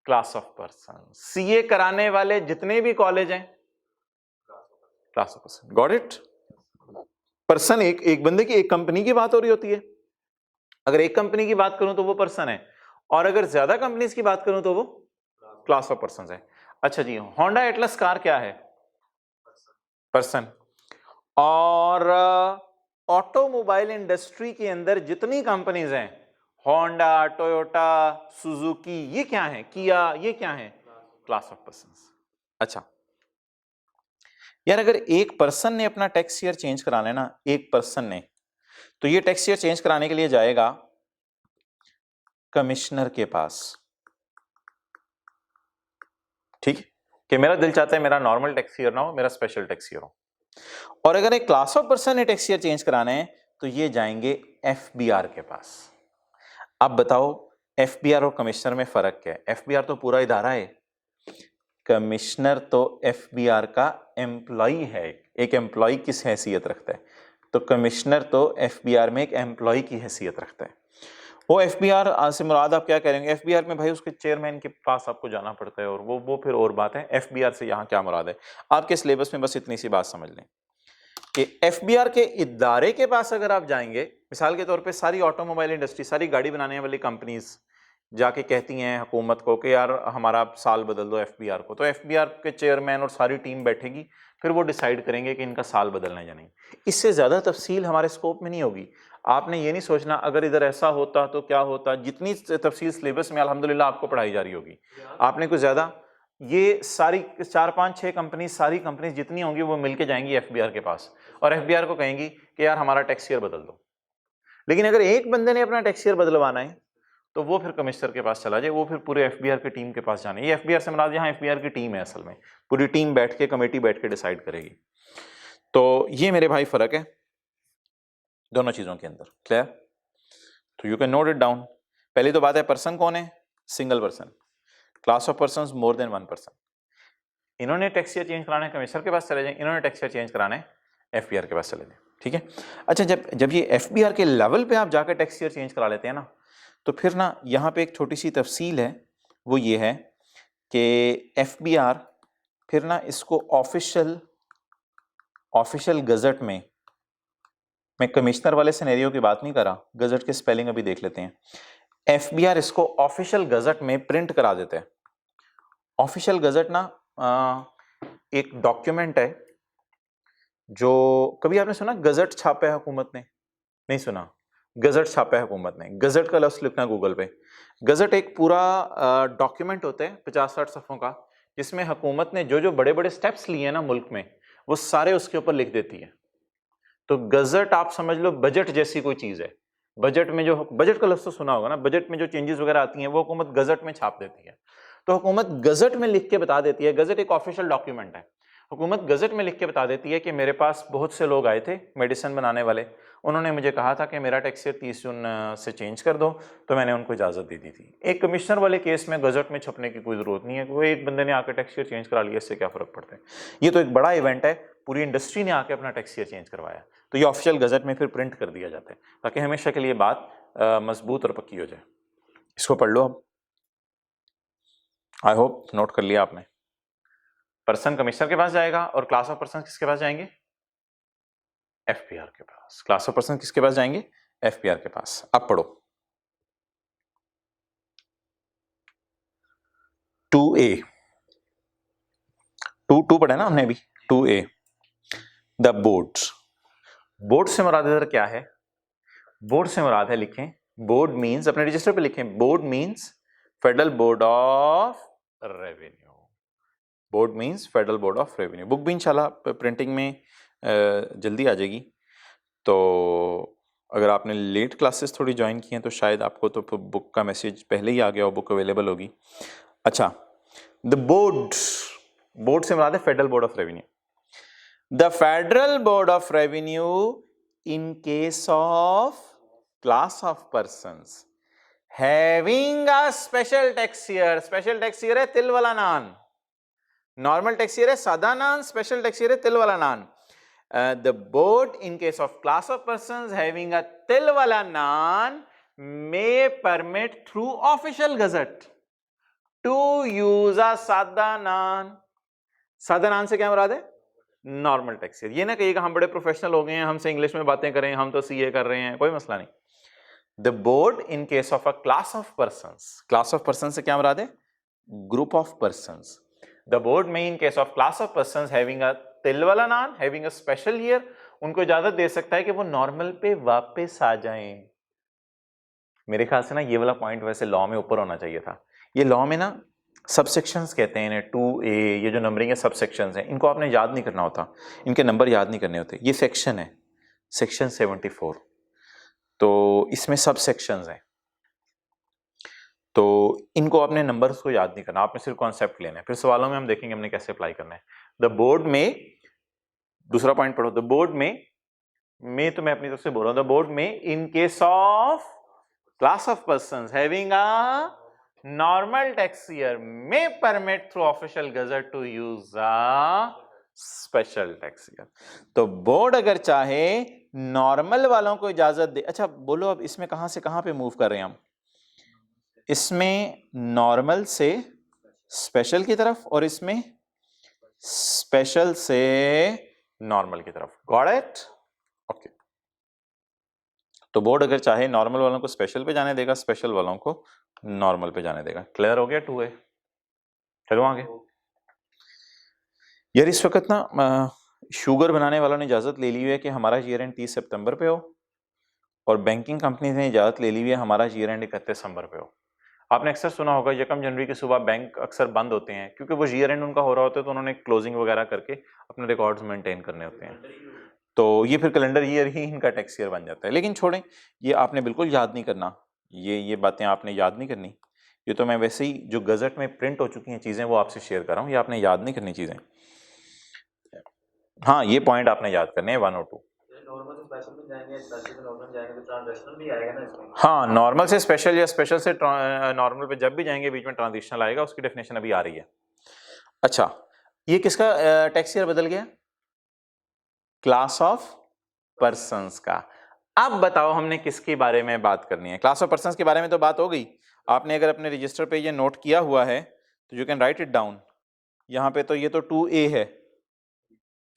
class of person. CA कराने वाले जितने भी कॉलेज हैं, class of person. Got it. Person एक बंदे की, एक कंपनी की बात हो रही होती है। अगर एक कंपनी की बात करूं तो वो पर्सन है, और अगर ज्यादा कंपनीज की बात करूं तो वो क्लास ऑफ पर्सन है। अच्छा जी, होंडा एटलस कार क्या है, पर्सन। और ऑटोमोबाइल इंडस्ट्री के अंदर जितनी कंपनीज हैं, होंडा, टोयोटा, सुजुकी, ये क्या है, किया, ये क्या है, क्लास ऑफ पर्सन। अच्छा यार, अगर एक पर्सन ने अपना टैक्स ईयर चेंज कराना है ना, एक पर्सन ने, तो ये टैक्स ईयर चेंज कराने के लिए जाएगा कमिश्नर के पास, ठीक है, कि मेरा दिल चाहता है मेरा नॉर्मल टैक्स ईयर ना हो, मेरा स्पेशल टैक्स ईयर हो। और अगर एक क्लास ऑफ पर्सन ने टैक्स ईयर चेंज कराना है तो ये जाएंगे एफबीआर के पास। अब बताओ एफबीआर और कमिश्नर में फर्क क्या है। एफबीआर तो पूरा इदारा है, कमिश्नर तो एफबीआर का एम्प्लॉय है। एक एम्प्लॉय किस हैसियत रखता है, तो कमिश्नर तो एफबीआर में एक एम्प्लॉय की हैसियत रखता है। वो एफबीआर से मुराद आप क्या करेंगे, एफबीआर में भाई उसके चेयरमैन के पास आपको जाना पड़ता है, और वो फिर और बात है। एफबीआर से यहाँ क्या मुराद है, आपके सिलेबस में बस इतनी सी बात समझ लें कि एफबीआर के इदारे के पास अगर आप जाएंगे, मिसाल के तौर पे सारी ऑटोमोबाइल इंडस्ट्री, सारी गाड़ी बनाने वाली कंपनीज जाके कहती हैं हुकूमत को कि यार हमारा साल बदल दो एफबीआर को, तो एफबीआर के चेयरमैन और सारी टीम बैठेगी, फिर वो डिसाइड करेंगे कि इनका साल बदलना है या नहीं। इससे ज्यादा तफसील हमारे स्कोप में नहीं होगी। आपने ये नहीं सोचना अगर इधर ऐसा होता तो क्या होता, जितनी तफसील सिलेबस में अल्हम्दुलिल्लाह आपको पढ़ाई जा रही होगी, आपने कुछ ज्यादा, ये सारी 4-5-6 कंपनी, सारी कंपनी जितनी होंगी वो मिलके जाएंगी एफबीआर के पास, और एफबीआर को कहेंगी कि यार हमारा टैक्स ईयर बदल दो। लेकिन अगर एक बंदे ने अपना टैक्स ईयर बदलवाना है तो वो फिर कमिश्नर के पास चला जाए, वो फिर पूरे एफबीआर की टीम के पास जाना है। ये एफबीआर से मुराद यहाँ एफबीआर की टीम है, असल में पूरी टीम बैठ के, कमेटी बैठ के डिसाइड करेगी। तो ये मेरे भाई फर्क है दोनों चीजों के अंदर। क्लियर? तो you can note it down. पहली तो बात है, पर्सन कौन है, single person. Class of person more than one person. इन्होंने टैक्स ईयर चेंज कराना है कमिश्नर के पास चले जाएं, इन्होंने टैक्स ईयर चेंज कराना है एफबीआर के पास चले जाएं, ठीक है। अच्छा, जब ये एफबीआर के लेवल पे आप जाकर टैक्स ईयर चेंज करा लेते हैं ना, तो फिर ना यहाँ पे एक छोटी सी तफसील है, वो ये है कि एफबीआर फिर ना इसको ऑफिशियल गजट में, मैं कमिश्नर वाले सिनेरियो की बात नहीं कर रहा, गजट के स्पेलिंग अभी देख लेते हैं। एफबीआर इसको ऑफिशियल गजट में प्रिंट करा देते हैं। ऑफिशियल गजट ना एक डॉक्यूमेंट है जो, कभी आपने सुना गजट छापा है हुकूमत ने? नहीं सुना। गजट छापा है हुकूमत ने, गजट का लफ्ज लिखना गूगल पे। गजट एक पूरा डॉक्यूमेंट होता है 50-60 सफ़ों का, जिसमें हुकूमत ने जो जो बड़े बड़े स्टेप्स लिए हैं ना मुल्क में, वो सारे उसके ऊपर लिख देती है। तो गजट आप समझ लो बजट जैसी कोई चीज है। बजट में जो, बजट का लफ्ज तो सुना होगा ना, बजट में जो चेंजेस वगैरह आती हैं वो हुकूमत गजट में छाप देती है। तो हुकूमत गजट में लिख के बता देती है, गजट एक ऑफिशियल डॉक्यूमेंट है, हुकूमत गजट में लिख के बता देती है कि मेरे पास बहुत से लोग आए थे मेडिसिन बनाने वाले, उन्होंने मुझे कहा था कि मेरा टैक्स ईयर 30 जून से चेंज कर दो, तो मैंने उनको इजाजत दे दी थी। एक कमिश्नर वाले केस में गजट में छपने की कोई जरूरत नहीं है, वो एक बंदे ने आकर टैक्स ईयर चेंज करा लिया, इससे क्या फर्क पड़ता है। ये तो एक बड़ा इवेंट है, पूरी इंडस्ट्री ने आके अपना टैक्स ईयर चेंज करवाया, तो ये ऑफिशियल गजट में फिर प्रिंट कर दिया जाता है, ताकि हमेशा के लिए बात मजबूत और पक्की हो जाए। इसको पढ़ लो अब, आई होप नोट कर लिया आपने। पर्सन कमिश्नर के पास जाएगा और क्लास ऑफ पर्सन किसके पास जाएंगे? एफपीआर के पास। क्लास ऑफ पर्सन किसके पास जाएंगे? एफपीआर के पास। अब पढ़ो 2A, 2 पढ़े ना हमने अभी, 2A द बोर्ड्स। बोर्ड से मुराद इधर क्या है? बोर्ड से मुराद है, लिखें, बोर्ड मींस, अपने रजिस्टर पे लिखें, board means federal board of revenue. Board means federal board of revenue. Book भी इंशाल्लाह प्रिंटिंग में जल्दी आ जाएगी, तो अगर आपने लेट क्लासेस थोड़ी ज्वाइन की हैं तो शायद आपको तो बुक का मैसेज पहले ही आ गया हो, बुक अवेलेबल होगी। अच्छा, द बोर्ड, बोर्ड से मुराद है federal board of revenue. The federal board of revenue in case of class of persons having a special tax year, special tax year है तिल वाला नान, नॉर्मल टैक्स ईयर है सादा नान, special tax year है तिल वाला नान। The board in case of class of persons having a til wala naan may permit through official gazette to use a sada naan। सादा नान से क्या मुराद है? Normal tax year. ये ना कहिएगा हम बड़े प्रोफेशनल हो गए हैं, हमसे इंग्लिश में बातें करें, हम तो सीए कर रहे हैं, कोई मसला नहीं। The board in case of a class of persons, class of person से क्या मुराद है? Group of persons. The board में in case of class of persons having a तिल वाला नान, हैविंग अ स्पेशल ईयर, उनको इजाजत दे सकता है कि वो नॉर्मल पे वापस आ जाएं। मेरे ख्याल से ना ये वाला पॉइंट वैसे लॉ में ऊपर होना चाहिए था। ये लॉ में ना सबसेक्शंस कहते हैं इन्हें, 2A, ये जो नंबरिंग है सबसेक्शंस हैं, इनको आपने याद नहीं करना होता, इनके नंबर याद नहीं करने होते। ये सेक्शन है, सेक्शन 74, तो इसमें सब सेक्शंस हैं, तो इनको आपने नंबर्स को याद नहीं करना, आपने सिर्फ कॉन्सेप्ट लेना है, फिर सवालों में हम देखेंगे हमने कैसे अप्लाई करना है। द बोर्ड में, दूसरा पॉइंट पढ़ो, द बोर्ड में तो मैं अपनी तरफ से बोल रहा हूं, द बोर्ड में in case of class of persons having a normal tax year may permit through official gazette to use a special tax year. तो बोर्ड अगर चाहे नॉर्मल वालों को इजाजत दे। अच्छा बोलो अब इसमें कहां से कहां पे मूव कर रहे हैं हम? इसमें नॉर्मल से स्पेशल की तरफ और इसमें स्पेशल से नॉर्मल की तरफ। Got it? ओके। तो बोर्ड अगर चाहे नॉर्मल वालों को स्पेशल पे जाने देगा, स्पेशल वालों को नॉर्मल पे जाने देगा। क्लियर हो गया 2A? चलो आगे यार। इस वक्त ना शुगर बनाने वालों ने इजाजत ले ली है कि हमारा ईयर एंड 30 सितंबर पे हो, और बैंकिंग कंपनी ने इजाजत ले ली है हमारा ईयर एंड 31 दिसंबर पे हो। आपने अक्सर सुना होगा 1 जनवरी की सुबह बैंक अक्सर बंद होते हैं, क्योंकि वो ईयर एंड उनका हो रहा होता है, तो उन्होंने क्लोजिंग वगैरह करके अपने रिकॉर्ड्स मेंटेन करने होते हैं, तो ये फिर कैलेंडर ईयर ही इनका टैक्स ईयर बन जाता है। लेकिन छोड़ें, ये आपने बिल्कुल याद नहीं करना, ये बातें आपने याद नहीं करनी। ये तो मैं वैसे ही जो गजट में प्रिंट हो चुकी हैं चीज़ें वो आपसे शेयर कर रहा हूँ, ये आपने याद नहीं करनी चीज़ें। हाँ, ये पॉइंट आपने याद करने हैं 1 और 2। हाँ, नॉर्मल से स्पेशल या स्पेशल से नॉर्मल पे जब भी जाएंगे बीच में ट्रांजिशनल आएगा, उसकी डेफिनेशन अभी आ रही है। अच्छा, ये किसका टैक्स ईयर बदल गया? क्लास ऑफ पर्संस का। अब बताओ हमने किसके बारे में बात करनी है? क्लास ऑफ पर्संस के बारे में तो बात हो गई। आपने अगर अपने रजिस्टर पे ये नोट किया हुआ है तो you can write it down. यहाँ पे तो ये तो 2A है,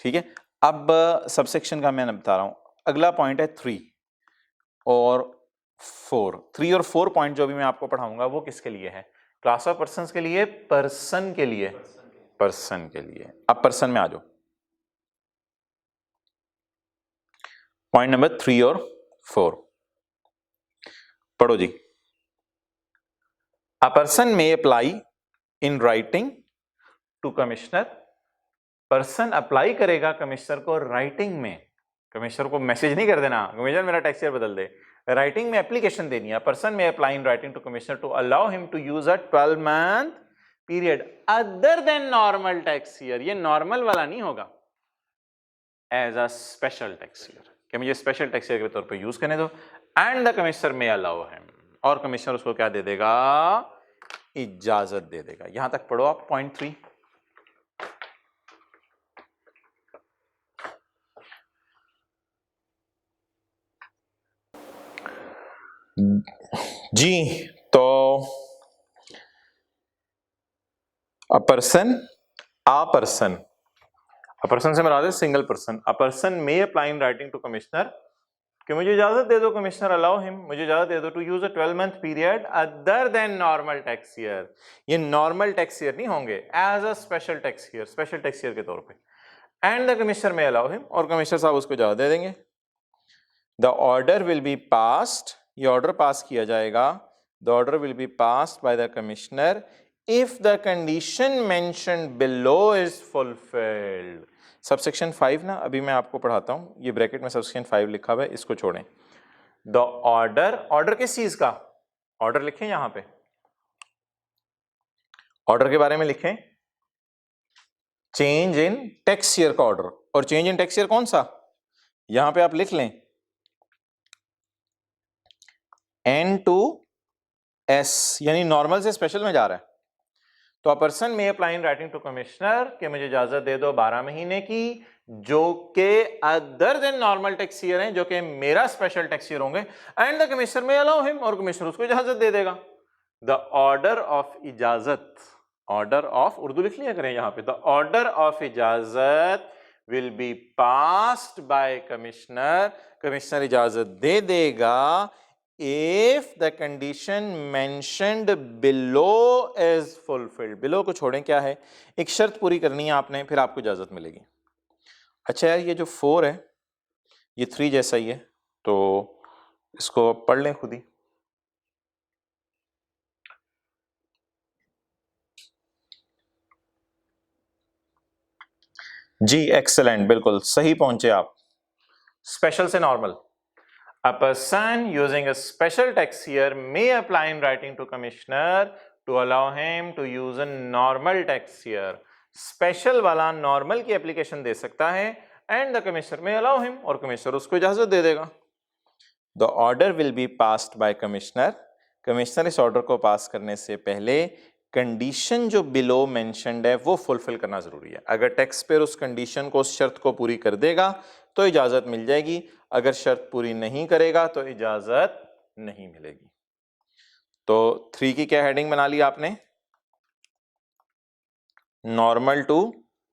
ठीक है। अब सबसेक्शन का मैं बता रहा हूं। अगला पॉइंट है 3 और 4। 3 और 4 पॉइंट जो भी मैं आपको पढ़ाऊंगा वो किसके लिए है? क्लास ऑफ पर्संस के लिए, पर्सन के लिए, पर्सन के लिए। अब पर्सन में आ जाओ। पॉइंट नंबर 3 और 4 पढ़ो जी। A person may apply in writing to commissioner. Person apply करेगा कमिश्नर को राइटिंग में। कमिश्नर को मैसेज नहीं कर देना, कमिश्नर मेरा टैक्स ईयर बदल दे, राइटिंग में एप्लीकेशन देनी है। Person may apply in writing to commissioner to allow him to use a 12-month period other than normal tax year. ये नॉर्मल वाला नहीं होगा, as a special tax year, कि मुझे स्पेशल टैक्स ईयर के तौर पे यूज करने दो। And the commissioner may allow him, और कमिश्नर उसको क्या दे देगा? इजाजत दे देगा। यहां तक पढ़ो आप पॉइंट 3। जी तो अ पर्सन से मराद है single person. A person may apply in writing to commissioner कि मुझे इजाजत दे दो, कमिश्नर अलाउ हिम, मुझे इजाजत दे दो to use a 12-month period other than normal tax year. ये नॉर्मल टैक्स ईयर नहीं होंगे, as a special tax year, special tax year के तौर पे। And the commissioner may allow him, और कमिश्नर साहब उसको इजाजत दे देंगे। The order will be passed, ये ऑर्डर पास किया जाएगा। The order will be passed by the commissioner if the condition mentioned below is fulfilled. Subsection 5 ना, अभी मैं आपको पढ़ाता हूं, ये ब्रैकेट में सबसेक्शन 5 लिखा हुआ है, इसको छोड़ें। द ऑर्डर, ऑर्डर किस चीज का? ऑर्डर लिखें यहां पे, ऑर्डर के बारे में लिखें, चेंज इन टैक्स ईयर का ऑर्डर। और चेंज इन टैक्स ईयर कौन सा? यहां पे आप लिख लें N2S, यानी नॉर्मल से स्पेशल में जा रहा है। तो a person may apply in writing to commissioner कि मुझे इजाजत दे दो 12 महीने की, जो कि other than normal tax year हैं, जो कि मेरा स्पेशल टैक्स ईयर होंगे। And the commissioner may allow him, और कमिश्नर उसको इजाजत दे देगा। द ऑर्डर ऑफ इजाजत, ऑर्डर ऑफ उर्दू लिख लिया करें यहां पे। द ऑर्डर ऑफ इजाजत will be passed by commissioner, commissioner इजाजत दे देगा if the condition mentioned below is fulfilled। below को छोड़ें, क्या है? एक शर्त पूरी करनी है आपने, फिर आपको इजाजत मिलेगी। अच्छा यार, ये जो 4 है ये 3 जैसा ही है, तो इसको पढ़ लें खुद ही। जी एक्सेलेंट, बिल्कुल सही पहुंचे आप। स्पेशल से normal. A person using a special tax year may apply in writing to commissioner to allow him to use a normal tax year। Special वाला नॉर्मल की एप्लीकेशन दे सकता है, and the commissioner may allow him, और commissioner उसको इजाजत दे देगा। The order will be passed by commissioner, commissioner इस ऑर्डर को पास करने से पहले कंडीशन जो बिलो मेंशन्ड है वो फुलफिल करना जरूरी है। अगर टैक्स पेयर उस कंडीशन को, उस शर्त को पूरी कर देगा तो इजाजत मिल जाएगी, अगर शर्त पूरी नहीं करेगा तो इजाजत नहीं मिलेगी। तो 3 की क्या हेडिंग बना ली आपने? नॉर्मल टू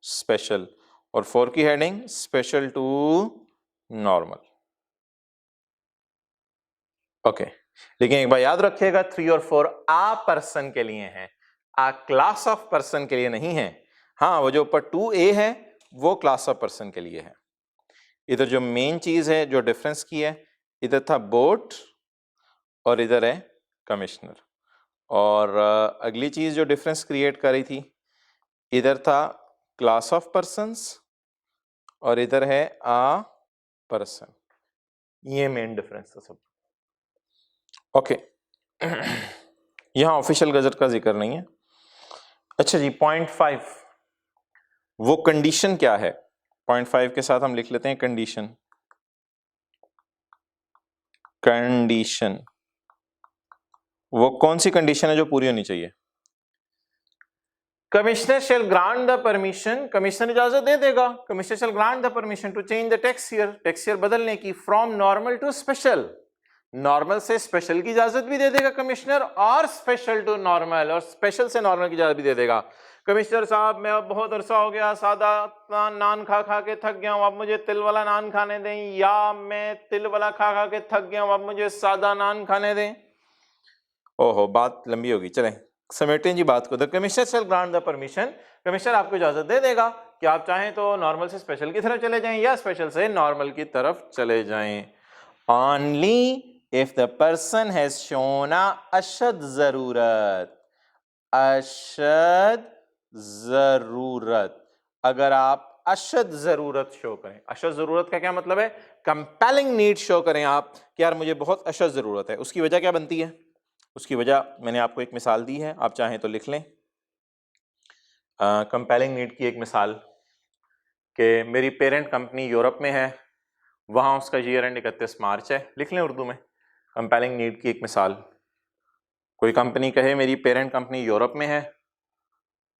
स्पेशल, और 4 की heading special to normal. Okay, लेकिन एक बार याद रखिएगा 3 और 4 आ पर्सन के लिए हैं, आ क्लास ऑफ पर्सन के लिए नहीं है। हाँ, वो जो ऊपर 2A है वो क्लास ऑफ पर्सन के लिए है। इधर जो मेन चीज है जो डिफरेंस की है, इधर था बोट और इधर है कमिश्नर। और अगली चीज जो डिफरेंस क्रिएट कर रही थी, इधर था क्लास ऑफ पर्संस और इधर है आ पर्सन। ये मेन डिफरेंस था सब। ओके, यहां ऑफिशियल गजट का जिक्र नहीं है। अच्छा जी, पॉइंट 5, वो कंडीशन क्या है? पॉइंट 5 के साथ हम लिख लेते हैं कंडीशन। कंडीशन वो कौन सी कंडीशन है जो पूरी होनी चाहिए? Commissioner shall grant the permission, commissioner इजाजत दे देगा, commissioner shall grant the permission to change the tax year बदलने की, from normal to special, normal से स्पेशल की इजाजत भी दे देगा कमिश्नर, और स्पेशल टू नॉर्मल, और स्पेशल से नॉर्मल की इजाजत भी दे देगा। कमिश्नर साहब मैं अब बहुत अरसा हो गया सादा नान खा खा के थक गया हूं, अब मुझे तिल वाला नान खाने दें, या मैं तिल वाला खा खा के थक गया हूं, अब मुझे सादा नान खाने दें। ओहो बात लंबी होगी, चलें समेटें जी बात को। The commissioner shall grant the permission, commissioner आपको इजाजत दे देगा कि आप चाहें तो नॉर्मल से स्पेशल की तरफ चले जाएं या स्पेशल से नॉर्मल की तरफ चले जाएं। Only if the person has shown अशद जरूरत, अशद जरूरत, अगर आप अशद जरूरत शो करें, अशद जरूरत का क्या मतलब है, कंपेलिंग नीड शो करें आप कि यार मुझे बहुत अशद जरूरत है। उसकी वजह क्या बनती है, उसकी वजह मैंने आपको एक मिसाल दी है, आप चाहें तो लिख लें। कंपेलिंग नीड की एक मिसाल कि मेरी पेरेंट कंपनी यूरोप में है, वहाँ उसका ईयर एंड 31 मार्च है, लिख लें उर्दू में। कंपेलिंग नीड की एक मिसाल, कोई कंपनी कहे मेरी पेरेंट कंपनी यूरोप में है,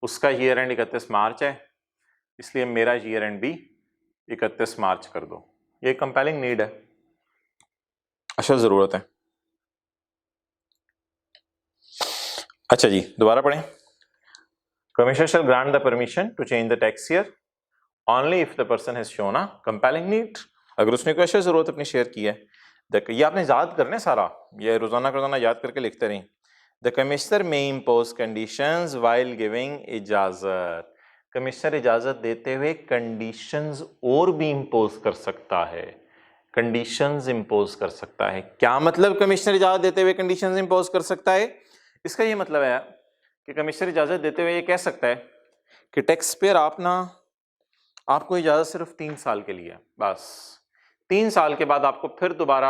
उसका ईयर एंड 31 मार्च है, इसलिए मेरा ईयर एंड भी 31 मार्च कर दो। ये कंपेलिंग नीड है, अशद ज़रूरत है। अच्छा जी दोबारा पढ़ें। Commissioner shall grant the permission to change the tax year only if the person has shown a compelling need, अगर उसने कोई अशद ज़रूरत अपनी शेयर की है। ये आपने याद करना है सारा, ये रोजाना याद करके लिखते रहें। द कमिश्नर में इम्पोज कंडीशंस व्हाइल गिविंग इजाजत, कमिश्नर इजाजत देते हुए कंडीशंस और भी इम्पोज कर सकता है, कंडीशंस इम्पोज कर सकता है। क्या मतलब कमिश्नर इजाजत देते हुए कंडीशंस इम्पोज कर सकता है, इसका ये मतलब है कि कमिश्नर इजाजत देते हुए ये कह सकता है कि टैक्स पेयर आपको इजाजत सिर्फ 3 साल के लिए है, बस 3 साल के बाद आपको फिर दोबारा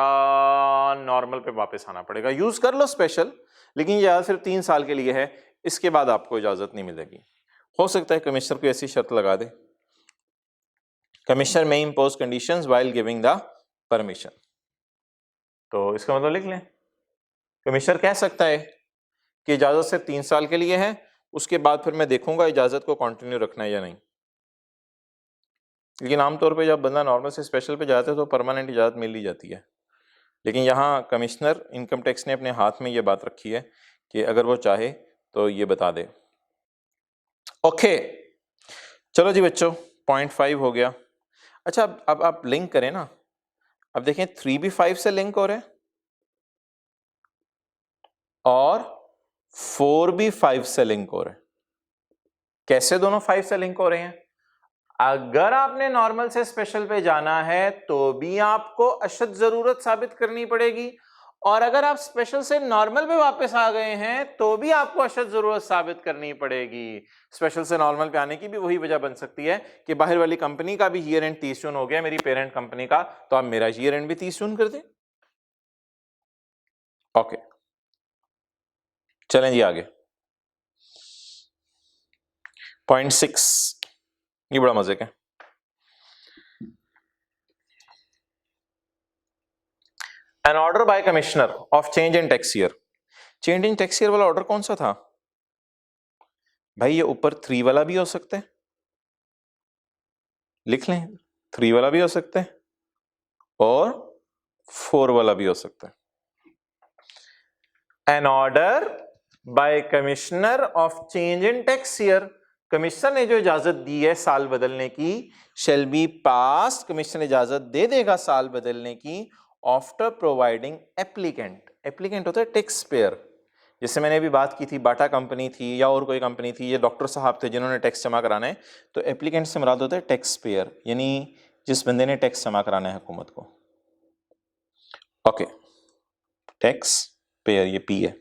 नॉर्मल पे वापस आना पड़ेगा। यूज कर लो स्पेशल, लेकिन ये इजाजत सिर्फ 3 साल के लिए है, इसके बाद आपको इजाजत नहीं मिलेगी। हो सकता है कमिश्नर को ऐसी शर्त लगा दे, कमिश्नर में impose conditions while giving the permission, तो इसका मतलब लिख लें, कमिश्नर कह सकता है कि इजाजत सिर्फ 3 साल के लिए है, उसके बाद फिर मैं देखूंगा इजाजत को कंटिन्यू रखना है या नहीं। लेकिन आमतौर पे जब बंदा नॉर्मल से स्पेशल पे जाता है तो परमानेंट इजाजत मिल ही जाती है। लेकिन यहाँ कमिश्नर इनकम टैक्स ने अपने हाथ में ये बात रखी है कि अगर वो चाहे तो ये बता दे। ओके चलो जी बच्चों 0.5 हो गया। अच्छा अब आप लिंक करें ना, अब देखें 3 भी 5 से लिंक हो रहा है और 4 भी 5 से लिंक हो रहा है। कैसे दोनों 5 से लिंक हो रहे हैं, अगर आपने नॉर्मल से स्पेशल पे जाना है तो भी आपको अशद जरूरत साबित करनी पड़ेगी, और अगर आप स्पेशल से नॉर्मल पे वापस आ गए हैं तो भी आपको अशद जरूरत साबित करनी पड़ेगी। स्पेशल से नॉर्मल पे आने की भी वही वजह बन सकती है कि बाहर वाली कंपनी का भी ईयर एंड 30 जून हो गया, मेरी पेरेंट कंपनी का, तो आप मेरा ईयर एंड भी 30 जून कर दें। ओके चलें जी आगे। 0.6 ये बड़ा मजे का, an order by commissioner of change in tax year. Change in tax year वाला ऑर्डर कौन सा था भाई, ये ऊपर 3 वाला भी हो सकता है, लिख लें 3 वाला भी हो सकता है और 4 वाला भी हो सकता है। An order by commissioner of change in tax year, commissioner ने जो इजाजत दी है साल बदलने की, शेल बी पास, कमिश्नर इजाजत दे देगा साल बदलने की, आफ्टर प्रोवाइडिंग एप्लीकेंट, एप्लीकेंट होता है टैक्स पेयर, जैसे मैंने अभी बात की थी बाटा कंपनी थी या और कोई कंपनी थी, ये डॉक्टर साहब थे जिन्होंने टैक्स जमा कराना है, तो एप्लीकेंट से मुराद होता है टैक्स पेयर, यानी जिस बंदे ने टैक्स जमा कराना है हुकूमत को। ओके टैक्स पेयर ये पी है।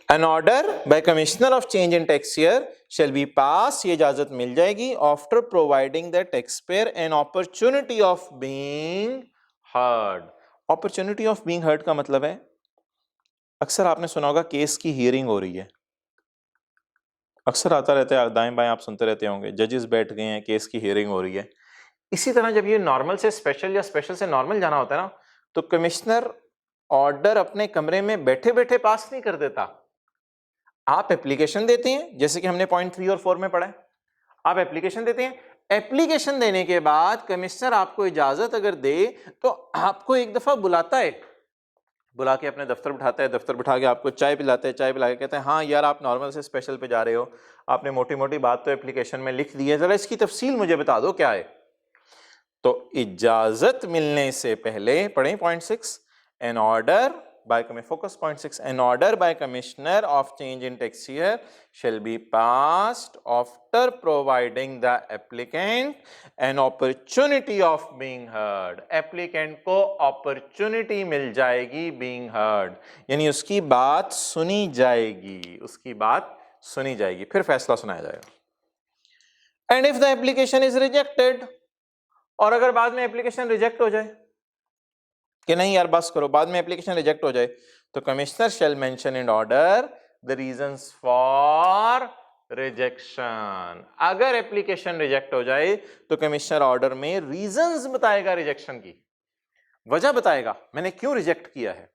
An order by commissioner of change in tax year shall be pass, ये इजाजत मिल जाएगी after providing the tax payer an opportunity of being heard. Opportunity of being heard का मतलब है, अक्सर आपने सुना होगा केस की हियरिंग हो रही है, अक्सर आता रहता है, दाएं बाएं आप सुनते रहते होंगे, जजेस बैठ गए हैं, केस की हियरिंग हो रही है। इसी तरह जब ये नॉर्मल से स्पेशल या स्पेशल से नॉर्मल जाना होता है ना, तो कमिश्नर ऑर्डर अपने कमरे में बैठे बैठे पास नहीं कर देता, आप एप्लीकेशन देते हैं, जैसे कि हमने पॉइंट 3 और 4 में पढ़ा है, आप एप्लीकेशन देते हैं, एप्लीकेशन देने के बाद कमिश्नर आपको इजाजत अगर दे तो आपको एक दफा बुलाता है, बुला के अपने दफ्तर बिठाता है, दफ्तर बिठा के आपको चाय पिलाता है, चाय पिला के कहते हैं हाँ यार आप नॉर्मल से स्पेशल पे जा रहे हो, आपने मोटी मोटी बात तो एप्लीकेशन में लिख दी है, जरा इसकी तफसील मुझे बता दो क्या है। तो इजाजत मिलने से पहले पढ़ें point 6, an order by focus point 6, an order by commissioner of change in tax year shall be passed after providing the applicant an opportunity of being heard. applicant को opportunity मिल जाएगी being heard, यानी उसकी बात सुनी जाएगी, उसकी बात सुनी जाएगी, फिर फैसला सुनाया जाएगा। and if the application is rejected, और अगर बाद में एप्लीकेशन रिजेक्ट हो जाए कि नहीं यार बस करो, बाद में एप्लीकेशन रिजेक्ट हो जाए, तो commissioner shall mention in order the reasons for rejection. अगर एप्लीकेशन रिजेक्ट हो जाए तो कमिश्नर ऑर्डर में रीजंस बताएगा, रिजेक्शन की वजह बताएगा, मैंने क्यों रिजेक्ट किया है।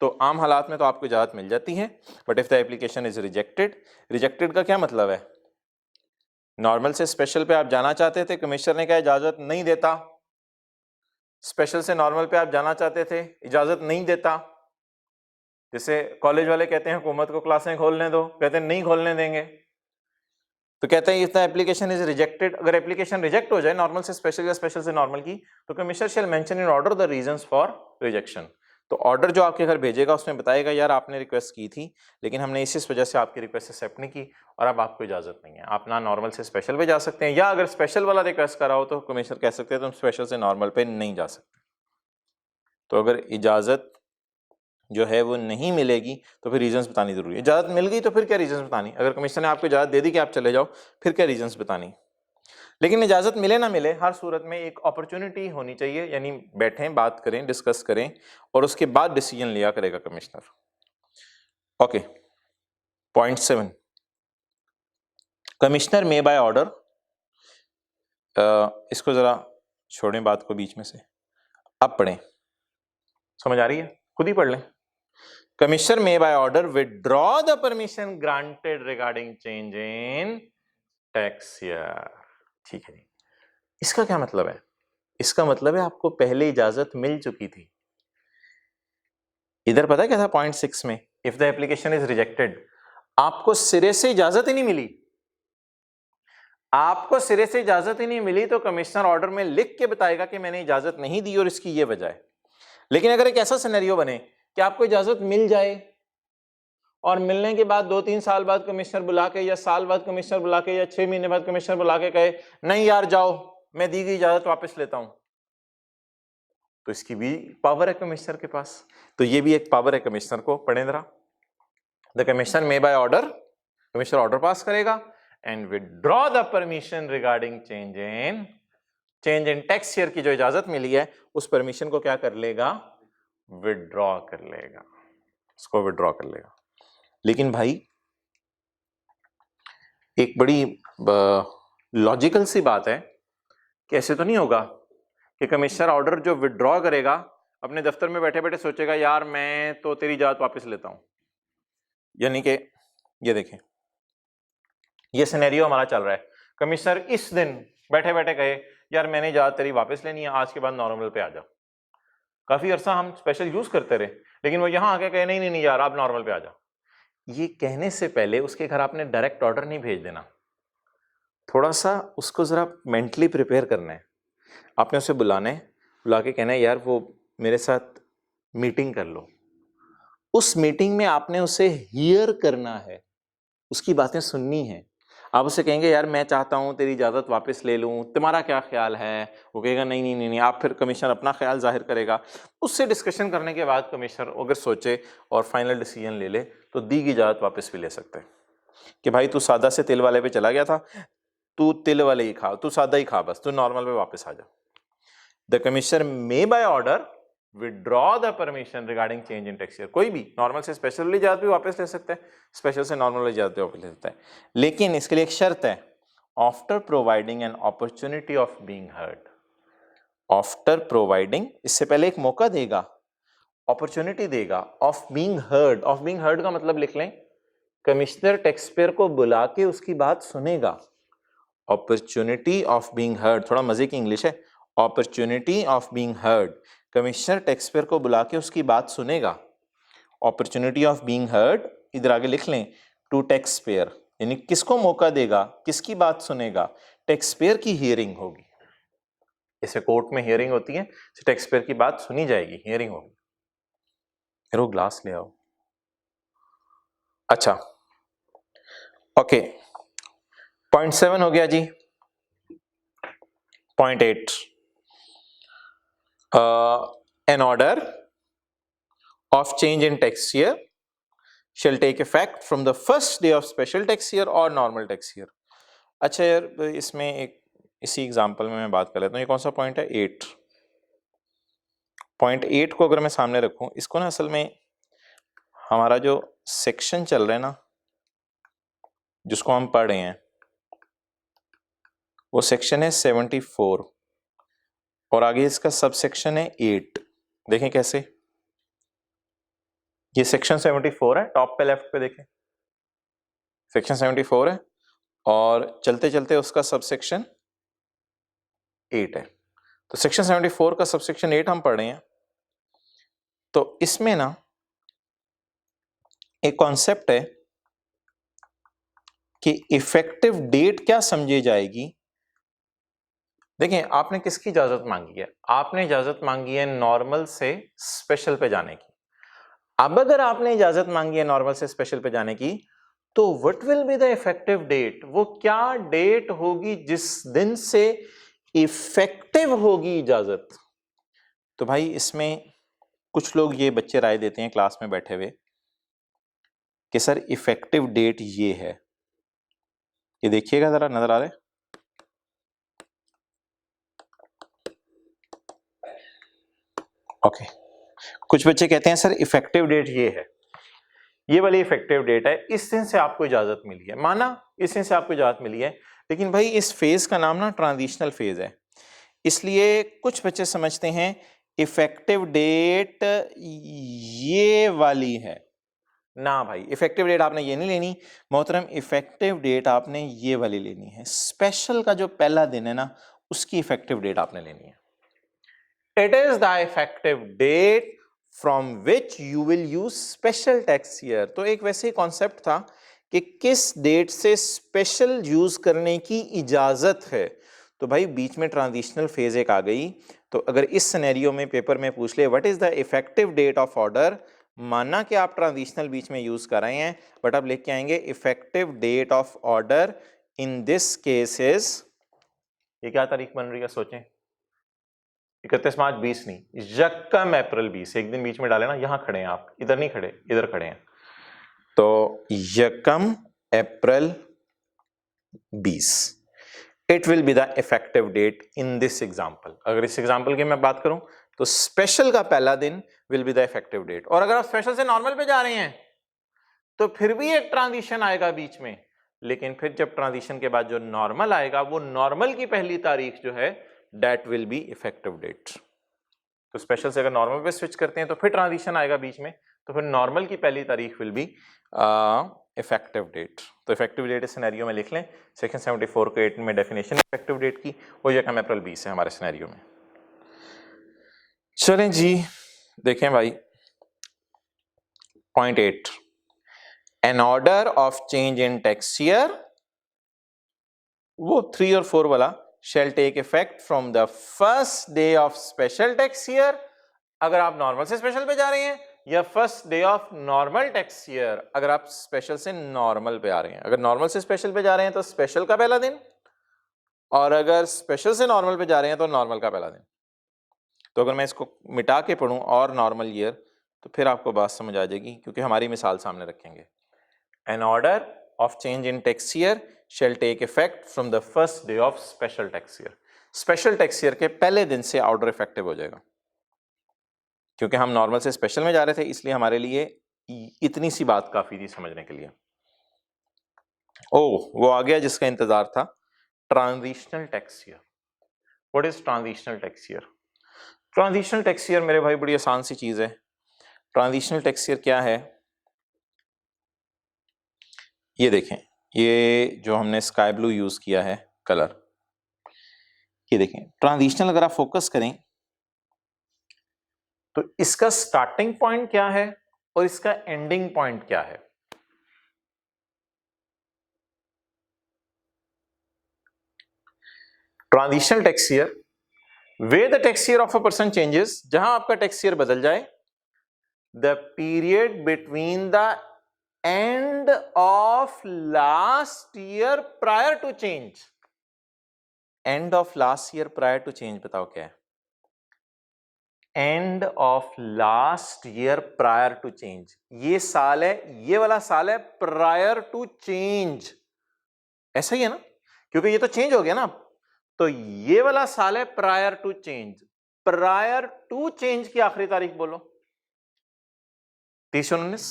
तो आम हालात में तो आपको इजाजत मिल जाती है, but if the application is rejected, rejected का क्या मतलब है, नॉर्मल से स्पेशल पे आप जाना चाहते थे, कमिश्नर ने कहा इजाजत नहीं देता, स्पेशल से नॉर्मल पे आप जाना चाहते थे, इजाजत नहीं देता। जैसे कॉलेज वाले कहते हैं हुकूमत को क्लासें खोलने दो, कहते हैं नहीं खोलने देंगे, तो कहते हैं if the application is rejected, अगर एप्लीकेशन रिजेक्ट हो जाए नॉर्मल से स्पेशल या स्पेशल से नॉर्मल की, तो commissioner shall mention in order the reasons for rejection. तो ऑर्डर जो आपके घर भेजेगा उसमें बताएगा यार आपने रिक्वेस्ट की थी लेकिन हमने इस वजह से आपकी रिक्वेस्ट एक्सेप्ट नहीं की और अब आपको इजाजत नहीं है, आप ना नॉर्मल से स्पेशल पे जा सकते हैं, या अगर स्पेशल वाला रिक्वेस्ट करा हो तो कमिश्नर कह सकते हैं तुम स्पेशल से नॉर्मल पे नहीं जा सकते। तो अगर इजाजत जो है वो नहीं मिलेगी तो फिर रीजंस बतानी जरूरी है, इजाजत मिल गई तो फिर क्या रीजंस बतानी, अगर कमिश्नर ने आपको इजाजत दे दी कि आप चले जाओ फिर क्या रीजंस बतानी। लेकिन इजाजत मिले ना मिले हर सूरत में एक अपॉर्चुनिटी होनी चाहिए, यानी बैठें बात करें डिस्कस करें और उसके बाद डिसीजन लिया करेगा commissioner. Okay, point 7, commissioner may by order, इसको जरा छोड़ें बात को बीच में से, अब पढ़ें, समझ आ रही है, खुद ही पढ़ लें। Commissioner may by order withdraw the permission granted regarding change in tax year. ठीक है जी, इसका क्या मतलब है, इसका मतलब है आपको पहले इजाजत मिल चुकी थी। इधर पता है क्या था पॉइंट 6 में, if the application is rejected, आपको सिरे से इजाजत ही नहीं मिली, आपको सिरे से इजाजत ही नहीं मिली तो कमिश्नर ऑर्डर में लिख के बताएगा कि मैंने इजाजत नहीं दी और इसकी ये वजह है। लेकिन अगर एक ऐसा सिनेरियो बने कि आपको इजाजत मिल जाए और मिलने के बाद 2-3 साल बाद कमिश्नर बुला के या साल बाद कमिश्नर बुला के या 6 महीने बाद कमिश्नर बुला के कहे नहीं यार जाओ मैं दी गई इजाजत वापस लेता हूं, तो इसकी भी पावर है कमिश्नर के पास। तो ये भी एक पावर है कमिश्नर को, पढ़ें जरा, the commissioner may by order, commissioner order pass करेगा and withdraw the permission regarding change in tax year की जो इजाजत मिली है उस परमिशन को क्या कर लेगा, विथड्रॉ कर लेगा, उसको विथड्रॉ कर लेगा। लेकिन भाई एक बड़ी लॉजिकल सी बात है कि ऐसे तो नहीं होगा कि कमिश्नर ऑर्डर जो विथड्रॉ करेगा अपने दफ्तर में बैठे बैठे सोचेगा यार मैं तो तेरी इजाजत वापस लेता हूं। यानी कि ये देखें, ये सिनेरियो हमारा चल रहा है, कमिश्नर इस दिन बैठे बैठे कहे यार मैंने इजाजत तेरी वापस लेनी है, आज के बाद नॉर्मल पे आ जा। काफी अरसा हम स्पेशल यूज करते रहे लेकिन वो यहां आके कहे नहीं नहीं नहीं यार आप नॉर्मल पे आ जा। ये कहने से पहले उसके घर आपने डायरेक्ट ऑर्डर नहीं भेज देना, थोड़ा सा उसको जरा मेंटली प्रिपेयर करना है। आपने उसे बुला के कहना है यार वो मेरे साथ मीटिंग कर लो, उस मीटिंग में आपने उसे हियर करना है, उसकी बातें सुननी है। आप उससे कहेंगे यार मैं चाहता हूं तेरी इजाजत वापस ले लूं, तुम्हारा क्या ख्याल है, वो कहेगा नहीं नहीं नहीं नहीं, आप फिर कमिश्नर अपना ख्याल जाहिर करेगा, उससे डिस्कशन करने के बाद कमिश्नर अगर सोचे और फाइनल डिसीजन ले ले तो दी की इजाजत वापस भी ले सकते हैं कि भाई तू सादा से तिल वाले पे चला गया था, तू तिल वाले ही खा, तू सादा ही खा, बस तू नॉर्मल पे वापस आ जा। The commissioner may by order withdraw the permission regarding change in tax year, कोई भी नॉर्मल से स्पेशल इजाजत भी वापस ले सकता है, स्पेशल से नॉर्मल इजाजत भी वापस ले सकता है, लेकिन इसके लिए एक शर्त है, after providing N opportunity of being heard. After providing, इससे पहले एक मौका देगा, अपॉर्चुनिटी देगा, of being heard. Of being heard का मतलब लिख लें कमिश्नर टैक्स पेयर को बुला के उसकी बात सुनेगा। अपॉर्चुनिटी ऑफ बीइंग हर्ड, थोड़ा मजे की इंग्लिश है, opportunity of being heard, commissioner tax payer को बुला के उसकी बात सुनेगा। अपॉर्चुनिटी ऑफ बीइंग हर्ड इधर आगे लिख लें, टू टैक्स पेयर, यानी किसको मौका देगा, किसकी बात सुनेगा, टैक्स पेयर की हियरिंग होगी। इसे कोर्ट में हियरिंग होती है, टैक्स पेयर की बात सुनी जाएगी, हियरिंग होगी। फिर वो ग्लास ले आओ। अच्छा ओके, पॉइंट 7 हो गया जी। Point 8, an order of change in tax year shall take effect from the first day of special tax year or normal tax year। अच्छा यार, इसमें एक इसी एग्जांपल में मैं बात कर लेता हूँ। ये कौन सा पॉइंट है, 8। पॉइंट 8 को अगर मैं सामने रखूं, इसको ना असल में हमारा जो सेक्शन चल रहा है ना, जिसको हम पढ़ रहे हैं, वो सेक्शन है 74 और आगे इसका सब सेक्शन है 8। देखें कैसे, ये सेक्शन 74 है, टॉप पे लेफ्ट पे देखें, सेक्शन 74 है और चलते चलते उसका सब सेक्शन 8 है। तो सेक्शन 74 का सब सेक्शन 8 हम पढ़ रहे हैं। तो इसमें ना एक कॉन्सेप्ट है कि इफेक्टिव डेट क्या समझी जाएगी। देखें, आपने किसकी इजाजत मांगी है, आपने इजाजत मांगी है नॉर्मल से स्पेशल पे जाने की। अब अगर आपने इजाजत मांगी है नॉर्मल से स्पेशल पे जाने की, तो what will be the effective date, वो क्या डेट होगी जिस दिन से इफेक्टिव होगी इजाजत। तो भाई इसमें कुछ लोग ये बच्चे राय देते हैं क्लास में बैठे हुए कि सर इफेक्टिव डेट ये है, ये देखिएगा जरा, नजर आ रहा है, ओके। कुछ बच्चे कहते हैं सर इफेक्टिव डेट ये है, ये वाली इफेक्टिव डेट है, इस दिन से आपको इजाजत मिली है, माना इस दिन से आपको इजाजत मिली है। लेकिन भाई इस फेज का नाम ना ट्रांजिशनल फेज है, इसलिए कुछ बच्चे समझते हैं इफेक्टिव डेट ये वाली है। ना भाई, इफेक्टिव डेट आपने ये नहीं लेनी मोहतरम, इफेक्टिव डेट आपने ये वाली लेनी है। स्पेशल का जो पहला दिन है ना, उसकी इफेक्टिव डेट आपने लेनी है। It is the effective date from which you will use special tax year. तो एक वैसे ही कॉन्सेप्ट था कि किस डेट से स्पेशल यूज करने की इजाजत है। तो भाई बीच में ट्रांजिशनल फेज एक आ गई। तो अगर इस सिनेरियो में पेपर में पूछ ले what is the effective date of order, माना कि आप ट्रांजिशनल बीच में यूज कर रहे हैं, बट आप लिख के आएंगे effective date of order in this case is, ये क्या तारीख बन रही है सोचें, 31 मार्च 20 नहीं, यकम अप्रैल 20, एक दिन बीच में डाले ना, यहां खड़े हैं आप, इधर नहीं खड़े, इधर खड़े हैं। तो यकम April 20, it will be the effective date in this example. अगर इस एग्जाम्पल की मैं बात करूं तो स्पेशल का पहला दिन will be the effective date. और अगर आप स्पेशल से नॉर्मल पे जा रहे हैं तो फिर भी एक ट्रांजिशन आएगा बीच में, लेकिन फिर जब ट्रांजिशन के बाद जो नॉर्मल आएगा, वो नॉर्मल की पहली तारीख जो है that will be effective date. तो स्पेशल से अगर नॉर्मल पे स्विच करते हैं तो फिर ट्रांजिशन आएगा बीच में, तो फिर नॉर्मल की पहली तारीख विल बी इफेक्टिव डेट। तो इफेक्टिव डेट इस सिनेरियो में लिख लें, सेक्शन 74 के 8 में डेफिनेशन इफेक्टिव डेट की, वो यकम अप्रैल 20 है हमारे सिनेरियो में। चलें जी, देखें भाई point 8, an order of change in tax year, वो 3 और 4 वाला, shall take effect from the first day of special tax year, अगर आप नॉर्मल से स्पेशल पे जा रहे हैं, या first day of normal tax year अगर आप स्पेशल से नॉर्मल पे आ रहे हैं। अगर नॉर्मल से स्पेशल पे जा रहे हैं तो स्पेशल का पहला दिन, और अगर स्पेशल से नॉर्मल पे जा रहे हैं तो नॉर्मल का पहला दिन। तो अगर मैं इसको मिटा के पढ़ूं और नॉर्मल ईयर, तो फिर आपको बात समझ आ जाएगी, क्योंकि हमारी मिसाल सामने रखेंगे। An order of change in tax year shall take effect from the first day of special tax year। Special tax year के पहले दिन से ऑर्डर इफेक्टिव हो जाएगा। क्योंकि हम नॉर्मल से स्पेशल में जा रहे थे, इसलिए हमारे लिए इतनी सी बात काफी थी समझने के लिए। ओह, वो आ गया जिसका इंतजार था, transitional tax year. What is transitional tax year? Transitional tax year मेरे भाई बड़ी आसान सी चीज है। ट्रांजिशनल टैक्स ईयर क्या है? ये देखें, ये जो हमने स्काई ब्लू यूज किया है कलर, ये देखें ट्रांजिशनल अगर आप फोकस करें तो इसका स्टार्टिंग पॉइंट क्या है और इसका एंडिंग पॉइंट क्या है। Transitional texture, where the texture of a person changes, जहां आपका टेक्सचर बदल जाए, the period between the end of last year prior to change, end of last year prior to change बताओ क्या है? end of last year prior to change, ये साल है, ये वाला साल है prior to change, ऐसा ही है ना, क्योंकि ये तो चेंज हो गया ना, तो ये वाला साल है prior to change. Prior to change की आखिरी तारीख बोलो, 30/19।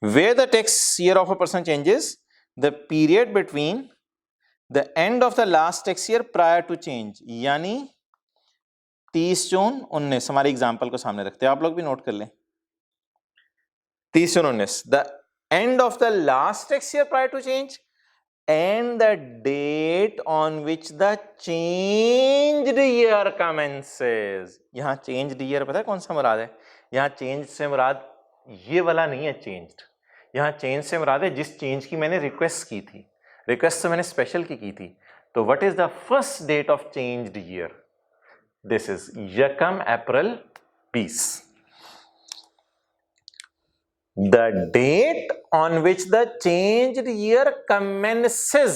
Where the tax year of a person changes, the period between the end of the last tax year prior to change, यानी 30 जून 19, हमारे एग्जाम्पल को सामने रखते हैं, आप लोग भी नोट कर लें। 30 जून 19, the end of the last tax year prior to change and the date on which the changed year commences। यहां changed year पता है कौन सा मुराद है? यहां चेंज से मुराद ये वाला नहीं है चेंज्ड, यहां चेंज से मुराद है जिस चेंज की मैंने रिक्वेस्ट की थी, रिक्वेस्ट तो मैंने स्पेशल की थी। तो what is the first date of changed year? This is यकम April 20। The date on which the changed year commences,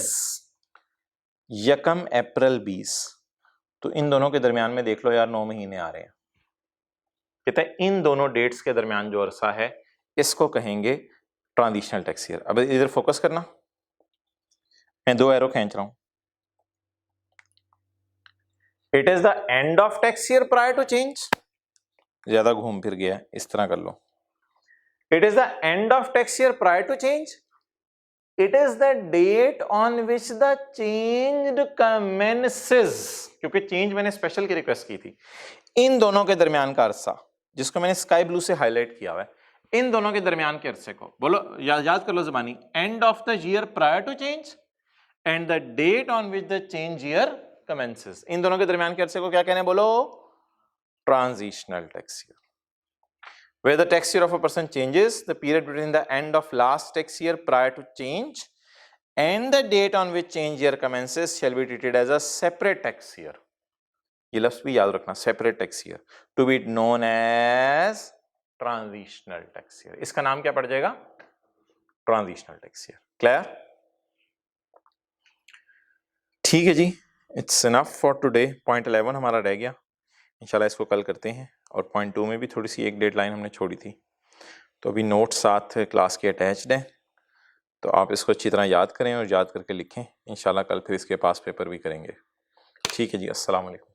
यकम अप्रैल 20। तो इन दोनों के दरमियान में देख लो यार 9 महीने आ रहे हैं, कहते हैं इन दोनों डेट्स के दरमियान जो अरसा है इसको कहेंगे ट्रांजिशनल टैक्स ईयर। अब इधर फोकस करना, मैं 2 एरो खींच रहा हूं। It is the end of tax year prior to change, ज्यादा घूम फिर गया, इस तरह कर लो। It is the end of tax year prior to change. It is the date on which the change commences, क्योंकि चेंज मैंने स्पेशल की रिक्वेस्ट की थी। इन दोनों के दरमियान का अरसा जिसको मैंने स्काई ब्लू से हाईलाइट किया हुआ है, इन दोनों के दरमियान के अरसे को बोलो, याद कर लो ज़बानी, end of the year prior to change and the date on which the change year commences. इन दोनों के दरमियान के अरसे को क्या कहने, बोलो transitional tax year. Where the tax year of a person changes, the period between the end of last tax year prior to change and the date on which change year commences shall be treated as a separate tax year. ये लफ्ज़ भी याद रखना, separate tax year, to be known as transitional tax year। इसका नाम क्या पड़ जाएगा? Transitional tax year। Clear? ठीक है जी, it's enough for today। Point 11 हमारा रह गया, इंशाल्लाह इसको कल करते हैं। और पॉइंट 2 में भी थोड़ी सी एक डेडलाइन हमने छोड़ी थी, तो अभी नोट साथ क्लास के अटैच्ड हैं, तो आप इसको अच्छी तरह याद करें और याद करके लिखें। इंशाल्लाह कल फिर इसके पास पेपर भी करेंगे। ठीक है जी, अस्सलाम वालेकुम।